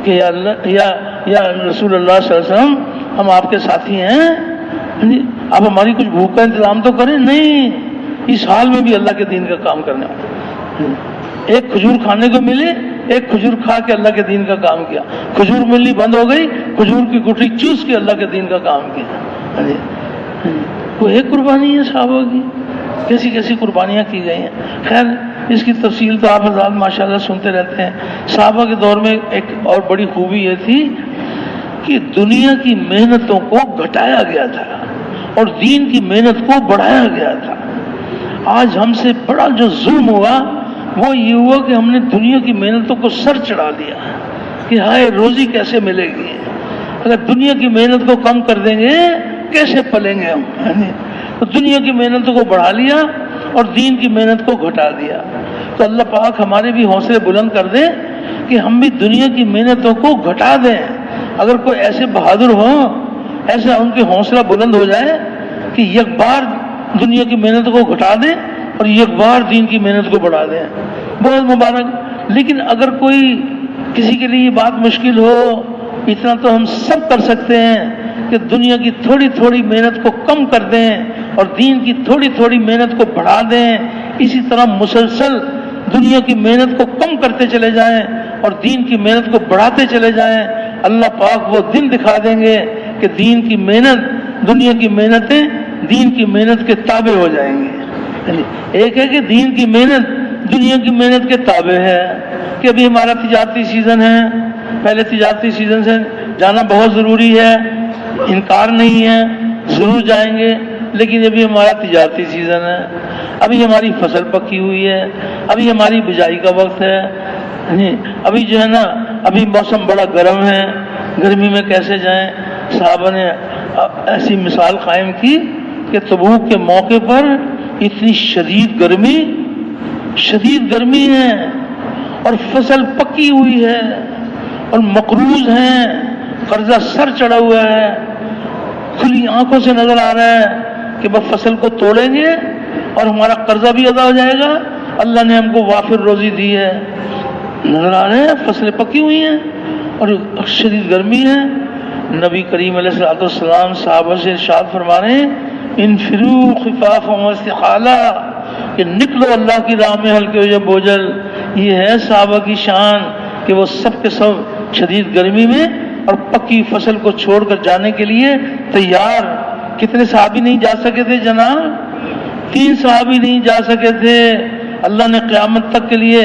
کہ یا اللہ یا رسول اللہ صلی اللہ علیہ وسلم، ہم آپ کے ساتھی ہیں، آپ ہماری کچھ بھوک کا انتظام تو کریں۔ نہیں، اس حال میں بھی اللہ کے دین کا کام کرنے والے۔ ایک کھجور کھانے کو ملے، ایک کھجور کھا کے اللہ کے دین کا کام کیا، کھجور ملنی بند ہو گئی، کھجور کی گٹھی چوس کے اللہ کے دین کا کام کیا۔ وہ ایک قربانی ہے صحابہ کی، کیسی کیسی قربانیاں کی گئی ہیں۔ خیر، اس کی تفصیل تو آپ حضرات ماشاءاللہ سنتے رہتے ہیں۔ صحابہ کے دور میں ایک اور بڑی خوبی یہ تھی کہ دنیا کی محنتوں کو گھٹایا گیا تھا اور دین کی محنت کو بڑھایا گیا تھا۔ آج ہم سے بڑا جو ظلم ہوا وہ یہ ہوا کہ ہم نے دنیا کی محنتوں کو سر چڑھا دیا کہ ہائے روزی کیسے ملے گی، اگر دنیا کی محنت کو کم کر دیں گے کیسے پلیں گے ہم۔ تو دنیا کی محنتوں کو بڑھا لیا اور دین کی محنت کو گھٹا دیا۔ تو اللہ پاک ہمارے بھی حوصلے بلند کر دے کہ ہم بھی دنیا کی محنتوں کو گھٹا دیں۔ اگر کوئی ایسے بہادر ہو، ایسا ان کے حوصلہ بلند ہو جائے کہ یک بار دنیا کی محنت کو گھٹا دیں اور یک بار دین کی محنت کو بڑھا دیں، بہت مبارک۔ لیکن اگر کوئی کسی کے لیے یہ بات مشکل ہو، اتنا تو ہم سب کر سکتے ہیں کہ دنیا کی تھوڑی تھوڑی محنت کو کم کر دیں اور دین کی تھوڑی تھوڑی محنت کو بڑھا دیں۔ اسی طرح مسلسل دنیا کی محنت کو کم کرتے چلے جائیں اور دین کی محنت کو بڑھاتے چلے جائیں، اللہ پاک وہ دن دکھا دیں گے کہ دین کی محنت، دنیا کی محنتیں دین کی محنت کے تابع ہو جائیں گے۔ ایک ہے کہ دین کی محنت دنیا کی محنت کے تابع ہے، کہ ابھی ہمارا تجارتی سیزن ہے، پہلے تجارتی سیزن سے جانا بہت ضروری ہے، انکار نہیں ہے، ضرور جائیں گے، لیکن ابھی ہمارا تجارتی سیزن ہے، ابھی ہماری فصل پکی ہوئی ہے، ابھی ہماری بجائی کا وقت ہے، ابھی جو ہے نا ابھی موسم بڑا گرم ہے، گرمی میں کیسے جائیں۔ صحابہ نے ایسی مثال قائم کی کہ تبوک کے موقع پر اتنی شدید گرمی ہے اور فصل پکی ہوئی ہے اور مقروض ہیں، قرضہ سر چڑھا ہوا ہے، کھلی آنکھوں سے نظر آ رہا ہے کہ بس فصل کو توڑیں گے اور ہمارا قرضہ بھی ادا ہو جائے گا، اللہ نے ہم کو وافر روزی دی ہے، نظر آ رہے ہیں فصلیں پکی ہوئی ہیں اور شدید گرمی ہے۔ نبی کریم علیہ الصلوۃ والسلام صحابہ سے ارشاد فرما رہے ہیں، انفروا خفافا واستقالا، کہ نکلو اللہ کی راہ میں ہلکے ہو جب بوجھل۔ یہ ہے صحابہ کی شان کہ وہ سب کے سب شدید گرمی میں اور پکی فصل کو چھوڑ کر جانے کے لیے تیار۔ کتنے صحابی نہیں جا سکے تھے جناب؟ 3 صحابی نہیں جا سکے تھے۔ اللہ نے قیامت تک کے لیے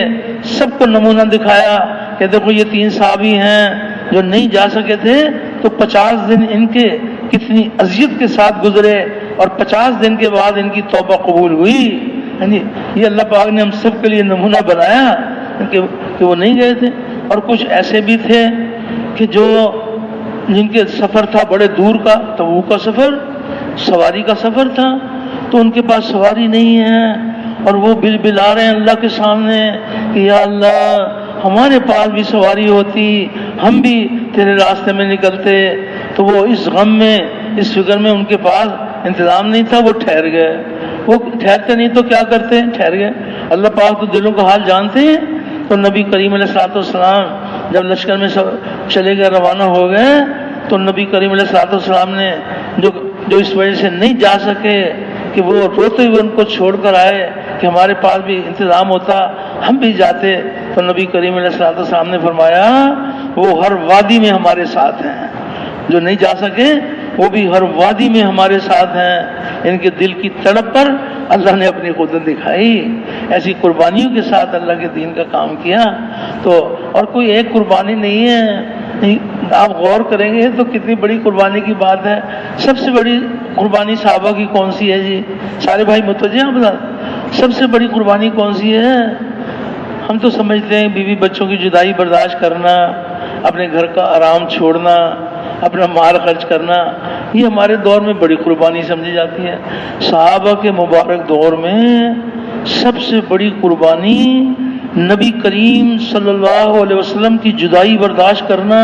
سب کو نمونہ دکھایا کہ دیکھو یہ 3 صحابی ہیں جو نہیں جا سکے تھے، تو 50 دن ان کے کتنی اذیت کے ساتھ گزرے اور 50 دن کے بعد ان کی توبہ قبول ہوئی۔ یہ اللہ پاک نے ہم سب کے لیے نمونہ بنایا کہ وہ نہیں گئے تھے۔ اور کچھ ایسے بھی تھے کہ جن کے سفر تھا بڑے دور کا، تبوک کا سفر، سواری کا سفر تھا، تو ان کے پاس سواری نہیں ہے اور وہ بلا رہے ہیں اللہ کے سامنے کہ یا اللہ ہمارے پاس بھی سواری ہوتی، ہم بھی تیرے راستے میں نکلتے۔ تو وہ اس غم میں، اس فکر میں ان کے پاس انتظام نہیں تھا، وہ ٹھہر گئے۔ وہ ٹھہرتے نہیں تو کیا کرتے؟ ٹھہر گئے۔ اللہ پاک تو دلوں کا حال جانتے ہیں۔ تو نبی کریم علیہ الصلوۃ والسلام جب لشکر میں چلے گئے، روانہ ہو گئے، تو نبی کریم علیہ الصلوۃ والسلام نے جو اس وجہ سے نہیں جا سکے کہ وہ روتے ہوئے ان کو چھوڑ کر آئے کہ ہمارے پاس بھی انتظام ہوتا ہم بھی جاتے، تو نبی کریم علیہ الصلوۃ والسلام نے فرمایا وہ ہر وادی میں ہمارے ساتھ ہیں۔ جو نہیں جا سکے وہ بھی ہر وادی میں ہمارے ساتھ ہیں۔ ان کے دل کی تڑپ پر اللہ نے اپنی قدرت دکھائی، ایسی قربانیوں کے ساتھ اللہ کے دین کا کام کیا۔ تو اور کوئی ایک قربانی نہیں ہے، آپ غور کریں گے تو کتنی بڑی قربانی کی بات ہے۔ سب سے بڑی قربانی صحابہ کی کون سی ہے جی؟ سارے بھائی متوجہ ہیں آپ؟ سب سے بڑی قربانی کون سی ہے؟ ہم تو سمجھتے ہیں بیوی بچوں کی جدائی برداشت کرنا، اپنے گھر کا آرام چھوڑنا، اپنا مال خرچ کرنا، یہ ہمارے دور میں بڑی قربانی سمجھی جاتی ہے۔ صحابہ کے مبارک دور میں سب سے بڑی قربانی نبی کریم صلی اللہ علیہ وسلم کی جدائی برداشت کرنا۔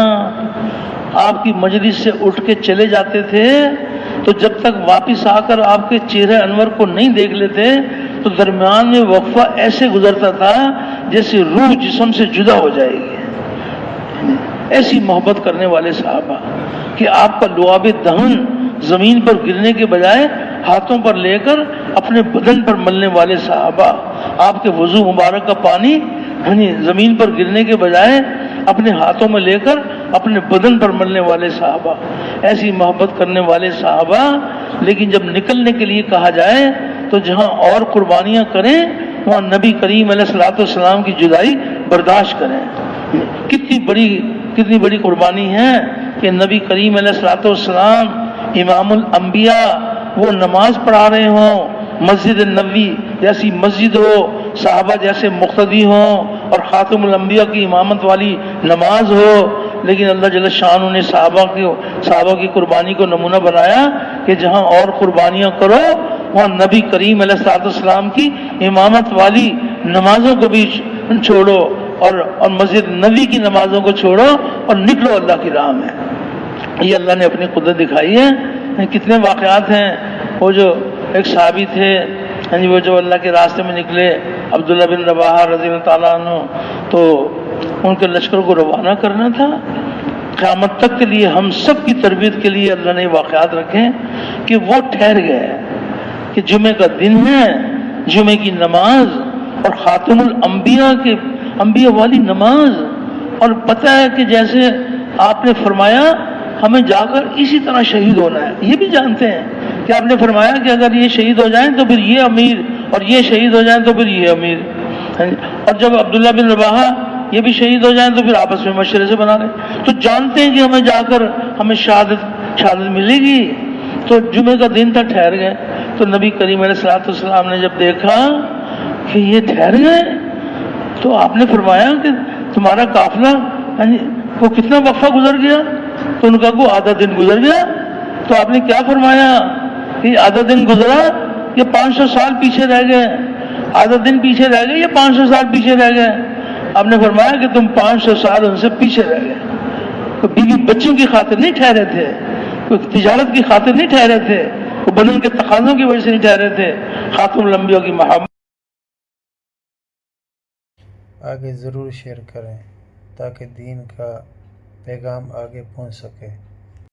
آپ کی مجلس سے اٹھ کے چلے جاتے تھے تو جب تک واپس آ کر آپ کے چہرے انور کو نہیں دیکھ لیتے تو درمیان میں وقفہ ایسے گزرتا تھا جیسے روح جسم سے جدا ہو جائے گی۔ ایسی محبت کرنے والے صحابہ کہ آپ کا لعاب دہن زمین پر گرنے کے بجائے ہاتھوں پر لے کر اپنے بدن پر ملنے والے صحابہ، آپ کے وضو مبارک کا پانی زمین پر گرنے کے بجائے اپنے ہاتھوں میں لے کر اپنے بدن پر ملنے والے صحابہ، ایسی محبت کرنے والے صحابہ۔ لیکن جب نکلنے کے لیے کہا جائے تو جہاں اور قربانیاں کریں وہاں نبی کریم علیہ الصلوۃ والسلام کی جدائی برداشت کریں۔ کتنی بڑی قربانی ہے کہ نبی کریم علیہ الصلوۃ والسلام امام الانبیاء، وہ نماز پڑھا رہے ہوں، مسجد نبوی جیسی مسجد ہو، صحابہ جیسے مقتدی ہوں اور خاتم الانبیاء کی امامت والی نماز ہو، لیکن اللہ جل شانہ نے صحابہ کی قربانی کو نمونہ بنایا کہ جہاں اور قربانیاں کرو وہاں نبی کریم علیہ الصلوۃ والسلام کی امامت والی نمازوں کو بھی چھوڑو اور مسجد نبی کی نمازوں کو چھوڑو اور نکلو اللہ کی راہ میں۔ یہ اللہ نے اپنی قدرت دکھائی ہے۔ کتنے واقعات ہیں۔ وہ جو ایک صحابی تھے وہ جو اللہ کے راستے میں نکلے، عبداللہ بن رواحہ رضی اللہ تعالیٰ عنہ، تو ان کے لشکر کو روانہ کرنا تھا۔ قیامت تک کے لیے ہم سب کی تربیت کے لیے اللہ نے واقعات رکھے کہ وہ ٹھہر گئے کہ جمعے کا دن ہے، جمعے کی نماز اور خاتم الانبیاء والی نماز، اور پتہ ہے کہ جیسے آپ نے فرمایا ہمیں جا کر اسی طرح شہید ہونا ہے، یہ بھی جانتے ہیں کہ آپ نے فرمایا کہ اگر یہ شہید ہو جائیں تو پھر یہ امیر، اور یہ شہید ہو جائیں تو پھر یہ امیر. اور جب عبداللہ بن رواحہ یہ بھی شہید ہو جائیں تو پھر آپس میں مشورے سے بنا لیں. تو جانتے ہیں کہ ہمیں جا کر ہمیں شہادت ملے گی. تو جمعے کا دن تک ٹھہر گئے. تو نبی کریم علیہ الصلوۃ والسلام نے جب دیکھا کہ یہ ٹھہر گئے تو آپ نے فرمایا کہ تمہارا قافلہ وہ کتنا وقفہ گزر گیا؟ تو ان کا کو آدھا دن گزر گیا. تو آپ نے کیا فرمایا کہ آدھا دن گزرا، یہ 500 سال پیچھے رہ گئے. آدھا دن پیچھے رہ گئے، یہ 500 سال پیچھے رہ گئے. آپ نے فرمایا کہ تم 500 سال ان سے پیچھے رہ گئے. کوئی بیوی بچوں کی خاطر نہیں ٹھہرے تھے، کوئی تجارت کی خاطر نہیں ٹھہرے تھے، کوئی بدن کے تقاضوں کی وجہ سے نہیں ٹھہرے تھے. خاتم الانبیاء کی محبت. آگے ضرور شیئر کریں تاکہ دین کا پیغام آگے پہنچ سکے.